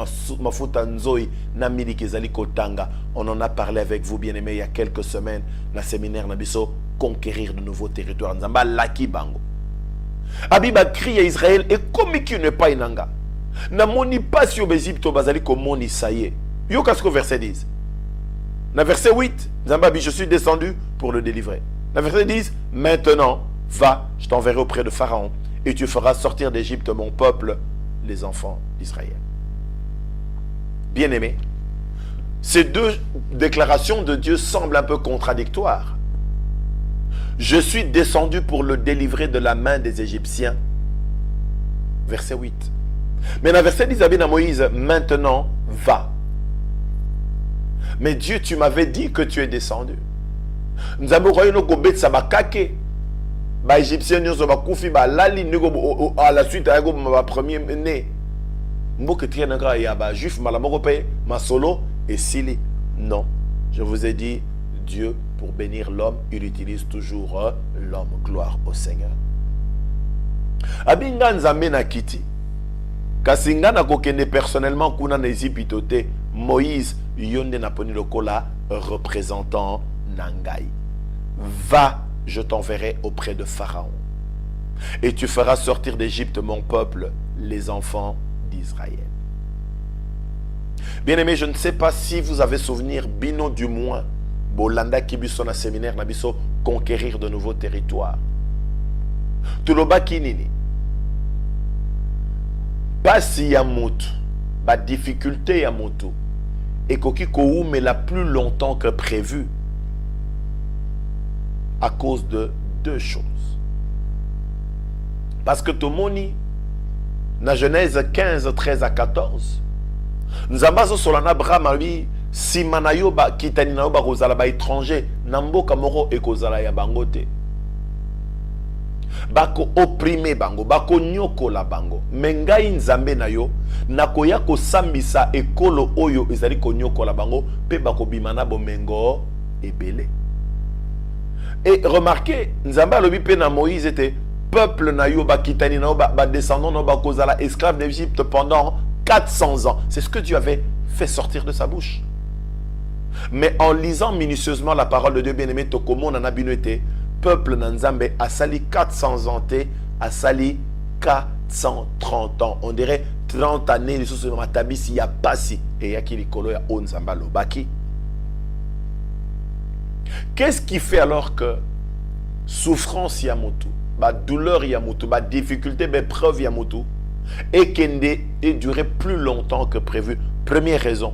mafuta nzoi na miliki ezali kotanga. On en a parlé avec vous bien-aimés il y a quelques semaines na séminaire na biso conquérir de nouveaux territoires. Nzamba laki bango. Abiba crie à Israël et comme qui ne pas inanga. Na moni pas sur Égypte bazali komoni ça y est. Yo kasko verset 10. Na verset 8, Nzamba bi je suis descendu pour le délivrer. Na verset 10, maintenant va, je t'enverrai auprès de Pharaon et tu feras sortir d'Égypte mon peuple, les enfants d'Israël. Bien-aimés, ces deux déclarations de Dieu semblent un peu contradictoires. Je suis descendu pour le délivrer de la main des Égyptiens. Verset 8. Mais dans verset 10, à Moïse, maintenant va. Mais Dieu, tu m'avais dit que tu es descendu. Nous avons vu que ça va caquer. Les Égyptiens nous ont koufi ba lali à la suite à ma premier né. Mboke trianagra ya ba juif malamoko paye ma solo et sili. Non, je vous ai dit Dieu pour bénir l'homme, il utilise toujours l'homme. Gloire au Seigneur. Abinga nzambe na kiti. Kasinga na kokende personnellement kuna na Ezipitote Moïse yonde na poni lokola représentant Nangai. Va, je t'enverrai auprès de Pharaon. Et tu feras sortir d'Égypte mon peuple, les enfants d'Israël. Bien-aimés, je ne sais pas si vous avez souvenir, bino du moins, Bolanda Kibiso na séminaire Nabiso, conquérir de nouveaux territoires. Tuloba kinini. Pas si ya mutu, ba difficulté ya mutu, et koki ko mais la plus longtemps que prévu. À cause de deux choses. Parce que Tomoni, dans Genèse 15, 13 à 14, nous avons solana Brahmabi, si manayoba kitaninayoba kozala ba étranger, namboka moro e kozala ya bangote. Bako opprimé bango, bako nyoko la bango. Mengai nzambe na yo, nakoya ko sambisa ekolo oyo ezali ko nyoko la bango, pe bako bimana bomengo ebele. Et remarquez, Nzamba lobi pe na Moïse était peuple na yo ba kitani na yo ba descendant na ba kozala esclave d'Égypte pendant 400 ans. C'est ce que Dieu avait fait sortir de sa bouche. Mais en lisant minutieusement la parole de Dieu bien-aimé, Tokomo na bino était peuple na Nzambe a sali 400 ans a sali 430 ans. On dirait 30 années les choses de matabisi ya pasi et ya kilikolo ya Nzamba lobaki. Qu'est-ce qui fait alors que souffrance yamutu, ba douleur yamutu, ba difficulté, ba preuve yamutu, et kende et durer plus longtemps que prévu? Première raison,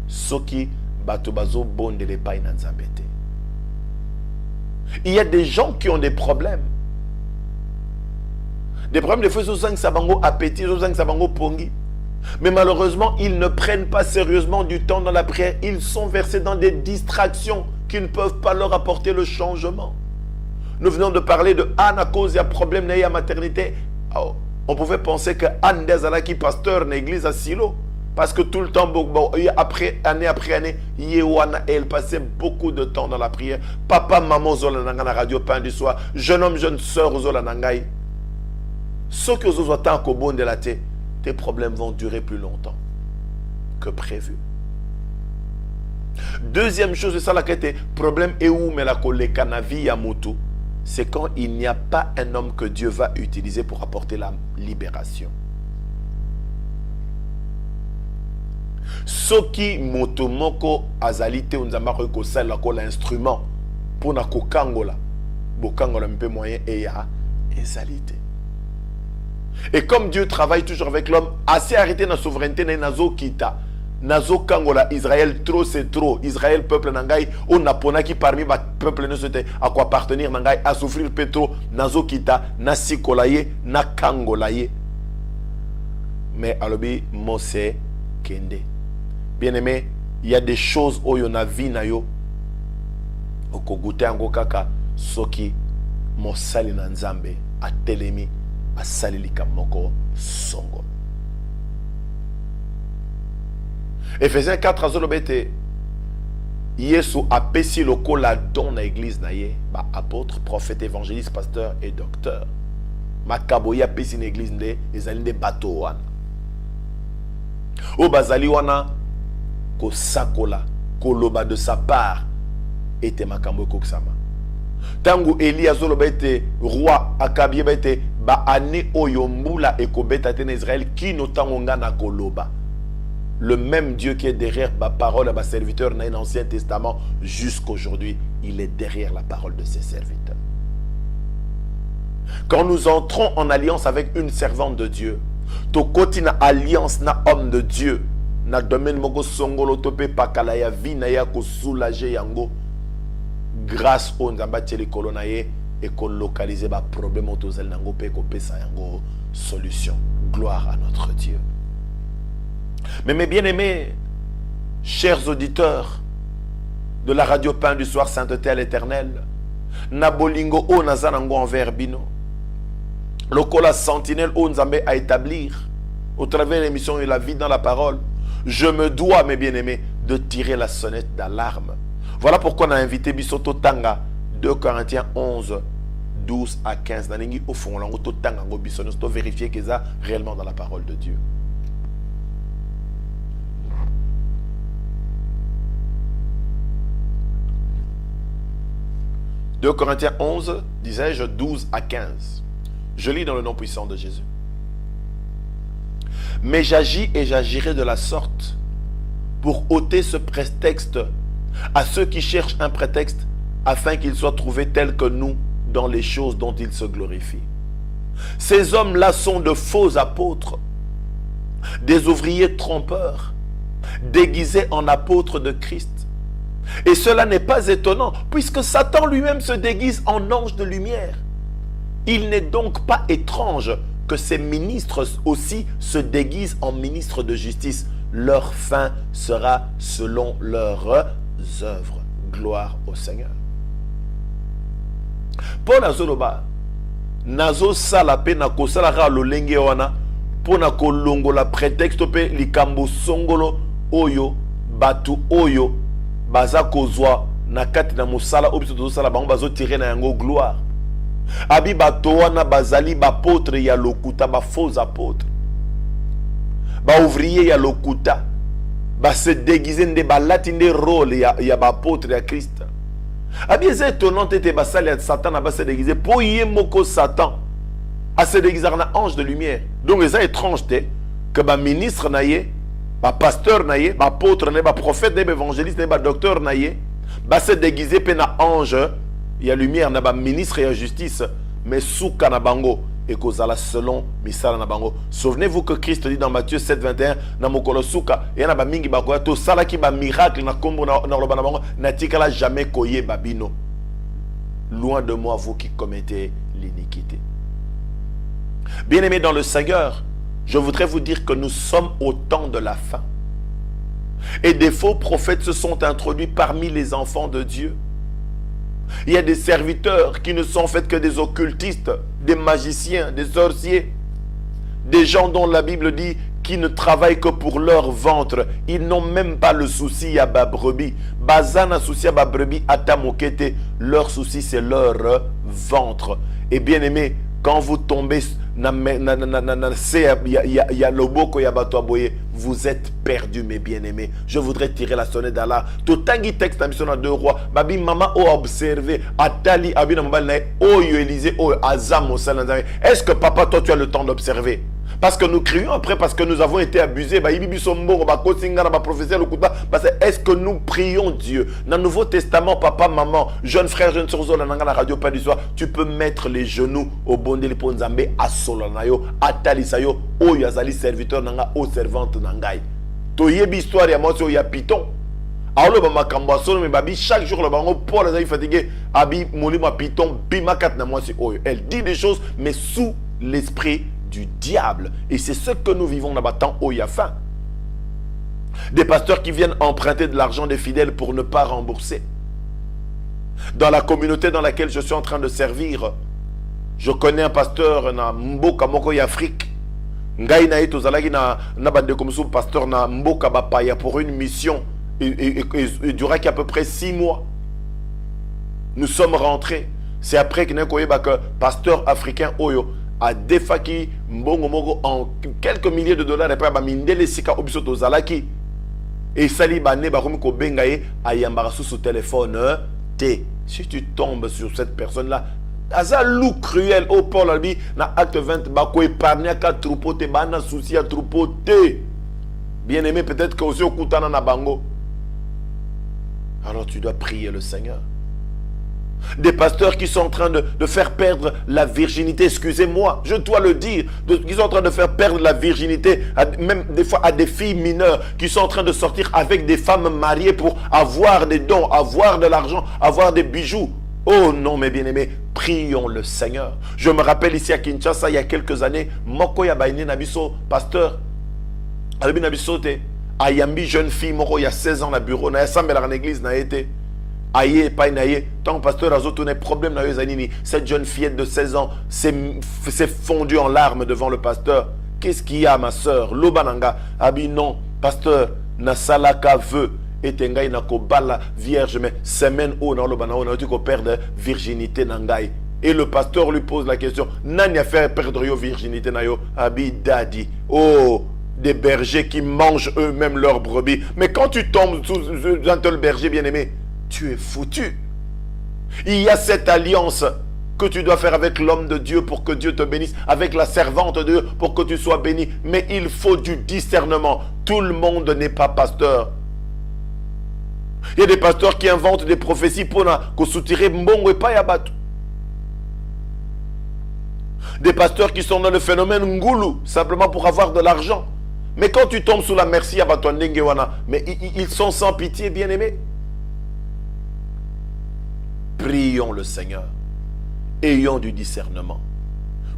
soki batubazo bonde les païs nanzambete. Il y a des gens qui ont des problèmes. Des problèmes de fois, ils ont sabango appétit, ils ont sabango pongi. Mais malheureusement, ils ne prennent pas sérieusement du temps dans la prière. Ils sont versés dans des distractions qui ne peuvent pas leur apporter le changement. Nous venons de parler de Anne à cause d'un problème de la maternité. Oh, on pouvait penser que Anne Dezalaki, pasteur de l'église à Silo, parce que tout le temps, année après année, elle passait beaucoup de temps dans la prière. Papa, maman, zola nanga na radio pain du soir. Jeune homme, jeune sœur, zola nangai. Ce que vous attendez au bon de la tête, tes problèmes vont durer plus longtemps que prévu. Deuxième chose, c'est ça la quête. Problème est où mais la kolekanavi ya moto. C'est quand il n'y a pas un homme que Dieu va utiliser pour apporter la libération. Soki motomoko azalite unzamako ko sala ko l'instrument pour na kokangola. Bokangola un peu moyen et ya ezalite. Et comme Dieu travaille toujours avec l'homme, assez arrêté na souveraineté na nazo kita. Nazo kangola Israël trop c'est trop. Israël peuple nangai on apona qui parmi ba peuple ne c'était à quoi appartenir nangai à souffrir pétro nazo kita na sikolaye na kangolaye. Mais alobi Mose kende. Bien-aimé, il y a des choses où il y a vie na yo okogute ango kaka soki mosali na nzambe atelemi asalilika moko songo. Ephésiens 4 azolobete Yesu apesi lokola don na église na ye ba apôtre, prophète, évangéliste, pasteur et docteur. Makabo ya apesi na église nde ezali nde bato wana. O bazali wana ko sakola koloba de sa part ete makambo kokisama. Tangu Eli azoloba ete roi Akabi ete ba ane oyo mbula ekobeta te na Israël kino tango nga na koloba. Le même Dieu qui est derrière ma parole à ma serviteur dans l'Ancien Testament jusqu'aujourd'hui, il est derrière la parole de ses serviteurs. Quand nous entrons en alliance avec une servante de Dieu, to koti na alliance na homme de Dieu, na domaine moko songolo tope pakala ya vi na ya ko soulager yango grâce au nzamba tele kolona ye et ko localiser ba problème otozel nango pe ko pesa yango solution. Gloire à notre Dieu. Mais mes bien-aimés, chers auditeurs de la radio Pain du Soir, Sainteté à l'Éternel, Nabolingo o nazanango envers bino, lokola sentinelle o nzambe à établir au travers de l'émission et la vie dans la parole, je me dois, mes bien-aimés, de tirer la sonnette d'alarme. Voilà pourquoi on a invité Bisoto Tanga, 2 Corinthiens 11, 12 à 15. Nalingi au fond, on a vérifier qu'ils sont réellement dans la parole de Dieu. « 2 Corinthiens 11, disais-je, 12 à 15. Je lis dans le nom puissant de Jésus. « Mais j'agis et j'agirai de la sorte pour ôter ce prétexte à ceux qui cherchent un prétexte afin qu'ils soient trouvés tels que nous dans les choses dont ils se glorifient. Ces hommes-là sont de faux apôtres, des ouvriers trompeurs, déguisés en apôtres de Christ. Et cela n'est pas étonnant, puisque Satan lui-même se déguise en ange de lumière. Il n'est donc pas étrange que ces ministres aussi se déguisent en ministres de justice. Leur fin sera selon leurs œuvres. Gloire au Seigneur. Paul Azoloba, Nazo Salape Nako Salara Lolenge Wana, Ponako Longola prétexte pe likambo songolo oyo, batu oyo, baza kozwa na kati na mosala obiso to sala bango bazo tirer na yango gloire. Abi bato wana bazali ba apôtre ya lokuta ba faux apôtres. Ba ouvrier ya lokuta. Ba se déguiser nde ba latinde rôle ya ba apôtre ya Christ. Abi c'est étonnant tete ba sali ya Satan ba se déguiser po yé moko Satan a se déguiser na ange de lumière. Donc c'est étrange te que ba ministre na ye ba pasteur na ye, ba apôtre na ye, ba prophète na ye, ba évangéliste na ye, ba docteur na ye, ba se déguiser pe na ange, il y a lumière na ba ministre et justice, mais souka na bango et kozala selon misala na bango. Souvenez-vous que Christ dit dans Matthieu 7, 21, na mokolo souka, et na ba mingi ba koya to sala ki ba miracle na kombo na loba na bango, na tikala jamais koye babino. Loin de moi vous qui commettez l'iniquité. Bien-aimés dans le Seigneur, je voudrais vous dire que nous sommes au temps de la fin. Et des faux prophètes se sont introduits parmi les enfants de Dieu. Il y a des serviteurs qui ne sont en fait que des occultistes, des magiciens, des sorciers, des gens dont la Bible dit qui ne travaillent que pour leur ventre. Ils n'ont même pas le souci à ba brebis. Bazana souci à ba brebis atamokete. Leur souci c'est leur ventre. Et bien aimé, quand vous tombez vous êtes perdu, mes bien-aimés. Je voudrais tirer la sonnette d'Allah. Totangi texte à mission à 2 rois. Babi maman a observé. Atali abina mobile nae. Oyo Élysée. Oyo Azam au salon. Est-ce que papa, toi, tu as le temps d'observer? Parce que nous crions après, parce que nous avons été abusés. Est-ce que nous prions Dieu? Dans le Nouveau Testament, papa, maman, jeune frère, jeune soeur, la radio, pas du soir, tu peux mettre les genoux au bon de l'Iponzambe, à Solanayo, à Talisayo, au Yazali serviteur, nanga, au servante nangai. To yebi histoire ya moi, ya Python. Alors, le makambo solo me babi chaque jour le bango pour les fatigués abi molima Python bima kat na moi c'est oyo. Elle dit des choses mais sous l'esprit du diable. Et c'est ce que nous vivons là-bas tant où il y a faim. Des pasteurs qui viennent emprunter de l'argent des fidèles pour ne pas rembourser. Dans la communauté dans laquelle je suis en train de servir, je connais un pasteur na Mboka Moko Afrique. Ngai na eto zalaki na bande comme ça pasteur na Mboka Bapaya pour une mission et durera qu'à peu près 6 mois. Nous sommes rentrés. C'est après que que pasteur africain Oyo a défaki mbongo moko en quelques milliers de dollars et puis mindele sika obisoto zalaki et sali bané ba komi ko bengaye ayambara sous téléphone té. Si tu tombes sur cette personne là aza loup cruel au Paul albi na acte 20 ba ko épargner ka troupeau té bana souci à troupeau té. Bien aimé, peut-être que aussi okutana na bango. Alors tu dois prier le Seigneur. Des pasteurs qui sont en train de faire perdre la virginité, excusez-moi, je dois le dire, qui sont en train de faire perdre la virginité, même des fois à des filles mineures, qui sont en train de sortir avec des femmes mariées pour avoir des dons, avoir de l'argent, avoir des bijoux. Oh non, mes bien-aimés, prions le Seigneur. Je me rappelle ici à Kinshasa, il y a quelques années, Moko Yabaini Nabiso, pasteur, Albi Nabiso, Ayambi, jeune fille, Moko, il y a 16 ans, na bureau, na Yasambela en église, na été. Aïe, pas naïe, tant pasteur a zotoné problème na zanini. Cette jeune fillette de 16 ans s'est fondue en larmes devant le pasteur. Qu'est-ce qu'il y a, ma soeur? Lobananga, abi non, pasteur, na salaka veut. Et tengai na ko bala vierge, mais semaine où dans l'obana, on a dit qu'on perde virginité nangai. Et le pasteur lui pose la question, nani a fait perdre yo virginité na yo? Abi dadi. Oh, des bergers qui mangent eux-mêmes leurs brebis. Mais quand tu tombes sous un tel berger bien-aimé, tu es foutu. Il y a cette alliance que tu dois faire avec l'homme de Dieu pour que Dieu te bénisse, avec la servante de Dieu pour que tu sois béni. Mais il faut du discernement. Tout le monde n'est pas pasteur. Il y a des pasteurs qui inventent des prophéties pour soutirer mbongo et pas yabat. Des pasteurs qui sont dans le phénomène ngoulou, simplement pour avoir de l'argent. Mais quand tu tombes sous la merci à Batouandengewana, mais ils sont sans pitié, bien-aimés. Prions le Seigneur. Ayons du discernement.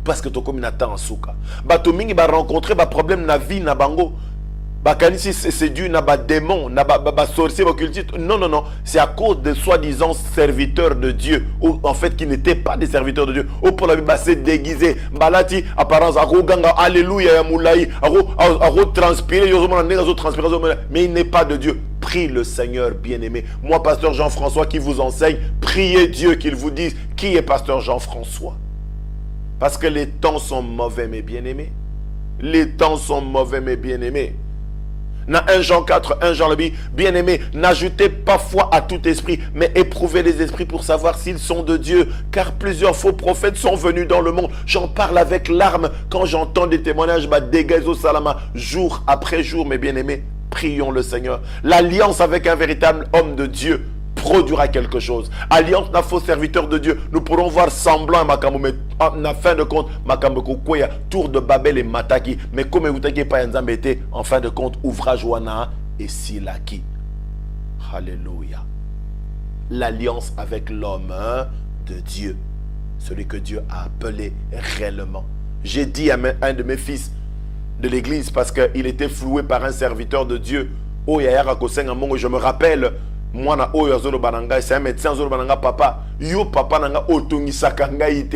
Parce que ton communauté en souka. Batomingi va rencontrer un problème na vie na bango. Bakanisi c'est dû na ba démon, na ba sorcier, occultiste. Non, non, non. C'est à cause de soi-disant serviteurs de Dieu. Ou en fait qui n'étaient pas des serviteurs de Dieu. Ou pour la vie, c'est déguisé. Balati, apparence, aro ganga, alléluia, ya moulaï, aro transpirer, mais il n'est pas de Dieu. Prie le Seigneur bien-aimé. Moi, pasteur Jean-François qui vous enseigne, priez Dieu qu'il vous dise qui est pasteur Jean-François. Parce que les temps sont mauvais, mes bien-aimés. Les temps sont mauvais, mes bien-aimés. Dans 1 Jean 4, 1 Jean le dit, bien-aimés, n'ajoutez pas foi à tout esprit, mais éprouvez les esprits pour savoir s'ils sont de Dieu. Car plusieurs faux prophètes sont venus dans le monde. J'en parle avec larmes quand j'entends des témoignages, dégazo salama, jour après jour, mes bien-aimés. Prions le Seigneur. L'alliance avec un véritable homme de Dieu produira quelque chose. Alliance d'un faux serviteur de Dieu. Nous pourrons voir semblant Makambo, mais en fin de compte, Makambo Kokoya, tour de Babel et Mataki. Mais comme vous n'avez pas été, en fin de compte, ouvrage Wana et Silaki. Alléluia. L'alliance avec l'homme de Dieu. Celui que Dieu a appelé réellement. J'ai dit à un de mes fils de l'église, parce qu'il était floué par un serviteur de Dieu. Oh, je me rappelle, moi, c'est un médecin, papa. Yo, papa, nanga otungisaka ngai.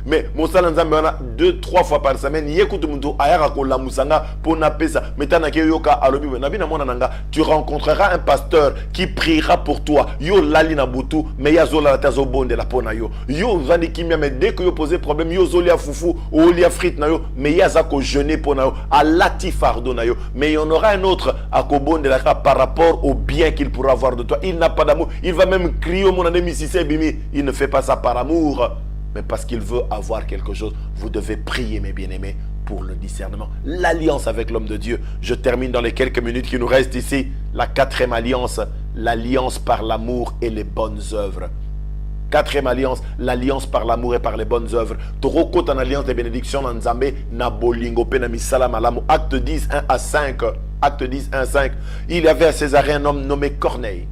Mais mon salan nzambe wana 2-3 fois par semaine yekutu muntu ayaka ko lamusanga pona pesa metana ke yoka alobi na bina mona nanga tu rencontreras un pasteur qui priera pour toi yo lali na butu mais ya zola la tazo bonde la pona yo vandi kimia mais dès que yo poser problème yo zolia fufu ou lia frite na yo mais ya za ko jeûner pona yo à lati fardo na yo mais il y en aura un autre à ko bonde la par rapport au bien qu'il pourra avoir de toi. Il n'a pas d'amour, il va même crier au mon ami si c'est bimi, il ne fait pas ça par amour mais parce qu'il veut avoir quelque chose. Vous devez prier, mes bien-aimés, pour le discernement. L'alliance avec l'homme de Dieu. Je termine dans les quelques minutes qui nous restent ici. La 4e alliance, l'alliance par l'amour et les bonnes œuvres. 4e alliance, l'alliance par l'amour et par les bonnes œuvres. Toroko en alliance des bénédictions dans Nzambe, na bolingo pe na misala malamu. Acte 10, 1 à 5. Acte 10, 1 à 5. Il y avait à Césarée un homme nommé Corneille,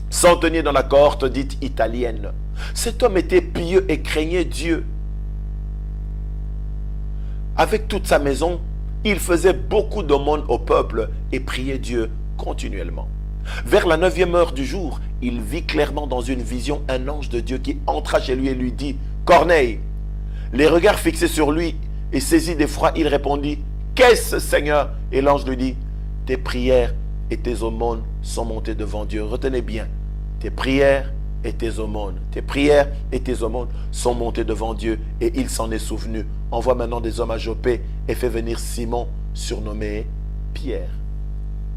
centenier dans la cohorte dite italienne. Cet homme était pieux et craignait Dieu. Avec toute sa maison, il faisait beaucoup d'aumônes au peuple et priait Dieu continuellement. Vers la 9e heure du jour, il vit clairement dans une vision un ange de Dieu qui entra chez lui et lui dit « Corneille !» Les regards fixés sur lui et saisi d'effroi, il répondit « Qu'est-ce, Seigneur ?» Et l'ange lui dit « Tes prières et tes aumônes sont montées devant Dieu. » Retenez bien, tes prières et tes aumônes. Tes prières et tes aumônes sont montées devant Dieu et il s'en est souvenu. Envoie maintenant des hommes à Jopé et fais venir Simon, surnommé Pierre.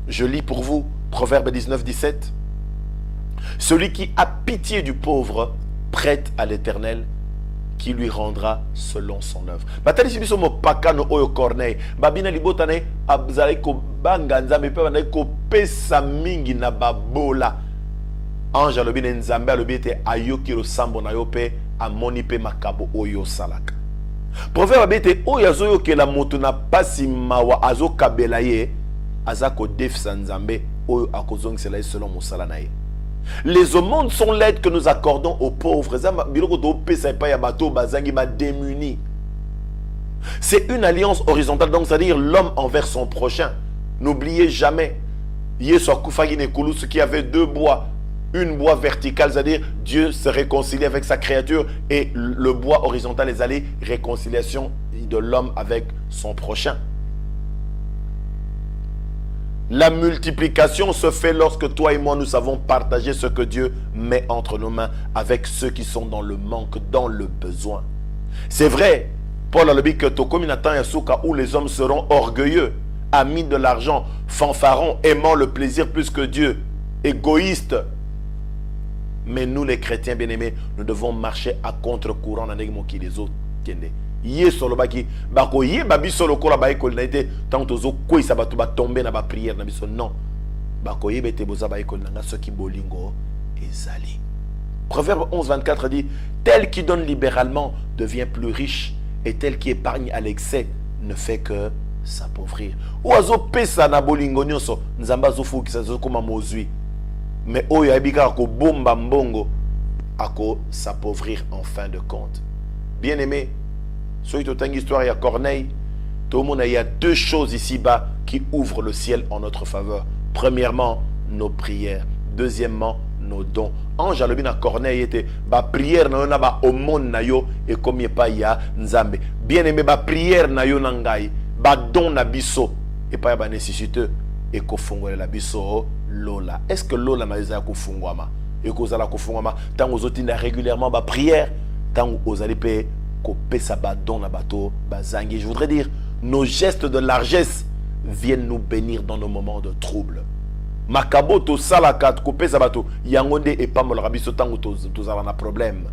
Je lis pour vous Proverbe 19, 17. Celui qui a pitié du pauvre prête à l'Éternel qui lui rendra selon son œuvre. Batali sibiso mo pakano oyo Corneille. Babina libotane abzale ko banganza me pe bana ko pesa mingi na babola. Ange alobi na Nzambe alobi ete ayoki losambo na yo pe amoni pe makabo oyo salaka. Proverbe ete oyo azoyokela moto na pasi mawa azokabela ye azako defisa Nzambe oyo akozongisela ye selon mosala na ye. Les aumônes sont l'aide que nous accordons aux pauvres. C'est une alliance horizontale, donc c'est-à-dire l'homme envers son prochain. N'oubliez jamais, ce qui avait 2 bois. Une bois verticale, c'est-à-dire Dieu se réconcilie avec sa créature, et le bois horizontal, les allées, réconciliation de l'homme avec son prochain. La multiplication se fait lorsque toi et moi nous savons partager ce que Dieu met entre nos mains avec ceux qui sont dans le manque, dans le besoin. C'est vrai, Paul a dit que Tokominatan Yasuka, où les hommes seront orgueilleux, amis de l'argent, fanfarons, aimant le plaisir plus que Dieu, égoïstes. Mais nous les chrétiens bien-aimés, nous devons marcher à contre-courant dans les autres. Yé solo baki bako yé babi solo kola ba école na été tant tozo koi sa batu ba tomber na ba prière na biso non bako yé bete boza ba école na ceux qui bolingo ezali. Proverbe 11:24 dit tel qui donne libéralement devient plus riche et tel qui épargne à l'excès ne fait que s'appauvrir. Oazo pesa na bolingo nyonso nzamba zo fuki sa zo koma mozui mais oyo abika ko bomba mbongo ako s'appauvrir en fin de compte. Bien-aimé, soit une histoire, il y a Corneille. Tout le monde, il y a 2 choses ici-bas qui ouvrent le ciel en notre faveur. Premièrement, nos prières. Deuxièmement, nos dons. Ange alobina Corneille était ba prière na yo na ba aumône na yo et comme pas ya nzambe. Bien aimé ba prière na yo na ngai, ba don na biso et pas ba nécessiteux et ko fongola la biso lola. Est-ce que lola na yo ko fungwama? Et ko zala ko fungwama tant aux autres régulièrement ba prière, tant aux allez payer. Je voudrais dire, nos gestes de largesse viennent nous bénir dans nos moments de trouble. Makaboto salakat couper sabato yangonde et pas mon rabiso tango tous avons un problème.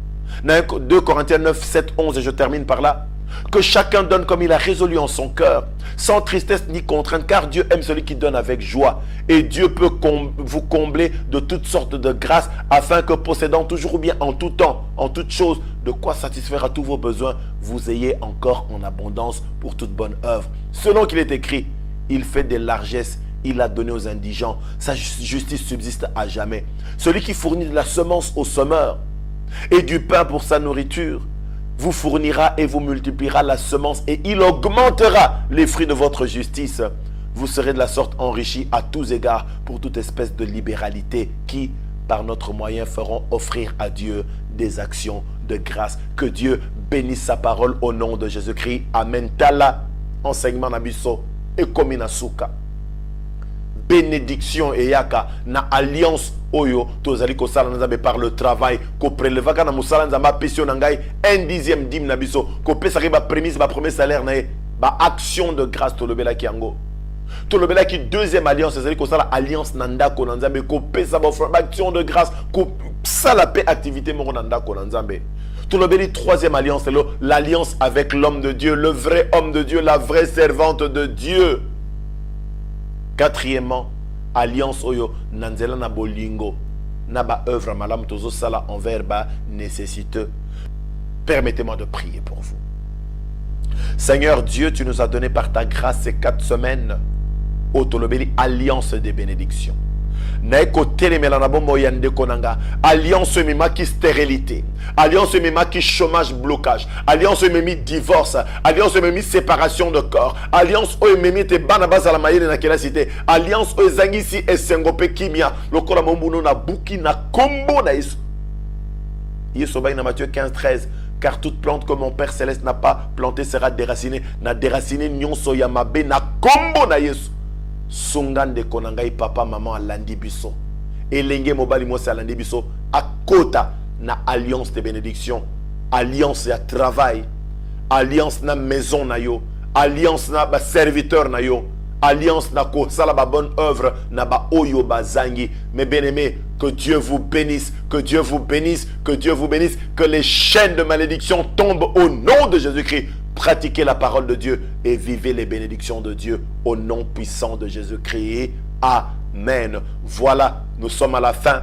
2 Corinthiens 9, 7, 11 et je termine par là. Que chacun donne comme il a résolu en son cœur, sans tristesse ni contrainte, car Dieu aime celui qui donne avec joie. Et Dieu peut vous combler de toutes sortes de grâces, afin que possédant toujours bien en tout temps, en toutes choses, de quoi satisfaire à tous vos besoins, vous ayez encore en abondance pour toute bonne œuvre. Selon qu'il est écrit, il fait des largesses, il a donné aux indigents, sa justice subsiste à jamais. Celui qui fournit de la semence au semeur et du pain pour sa nourriture, vous fournira et vous multipliera la semence et il augmentera les fruits de votre justice. Vous serez de la sorte enrichis à tous égards pour toute espèce de libéralité qui, par notre moyen, feront offrir à Dieu des actions de grâce. Que Dieu bénisse sa parole au nom de Jésus-Christ. Amen. Tala, enseignement nabiso et kominasuka. Bénédiction et yaka na alliance oyo tozali ko sala nzambe par le travail ko prélevaka na musala nzamba pesio na ngai 1/10 dim na biso ko pesa ba prémisse ba premier salaire na ba action de grâce to lobela ki yango to lobela ki deuxième alliance ezali ko sala alliance na ndako na nzambe ko pesa ba action de grâce ko sala pe activité mo na ndako na nzambe. Tout le béni, troisième alliance, c'est l'alliance avec l'homme de Dieu, le vrai homme de Dieu, la vraie servante de Dieu. Quatrièmement, alliance oyo nanzela na bolingo na ba œuvre malam tozo sala envers ba nécessiteux. Permettez-moi de prier pour vous. Seigneur Dieu, tu nous as donné par ta grâce ces 4 semaines au Tolobeli alliance des bénédictions. Alliance mima qui stérilité, alliance mima qui chômage blocage, alliance mimi divorce, alliance mimi séparation de corps, alliance mimi te banabas à la maïe na kela cité, alliance zangisi et sengope kimia, lokola mombuno na buki na kombo na yesu. Yesu ba na Matthieu 15:13. Car toute plante que mon Père Céleste n'a pas plantée sera déracinée. Na déraciné nyonso ya mabe na kombo na yesu. Songan de konangai papa maman alandi biso. Elenge mobali mwasi alandi biso. Akota na alliance de bénédiction. Alliance ya travail. Alliance na maison na yo. Alliance na ba serviteur na yo. Alliance na ko sala ba bonne œuvre na ba oyo bazangi. Mes bien-aimés, que Dieu vous bénisse, que Dieu vous bénisse, que Dieu vous bénisse, que les chaînes de malédiction tombent au nom de Jésus-Christ. Pratiquez la parole de Dieu et vivez les bénédictions de Dieu au nom puissant de Jésus-Christ. Amen. Voilà, nous sommes à la fin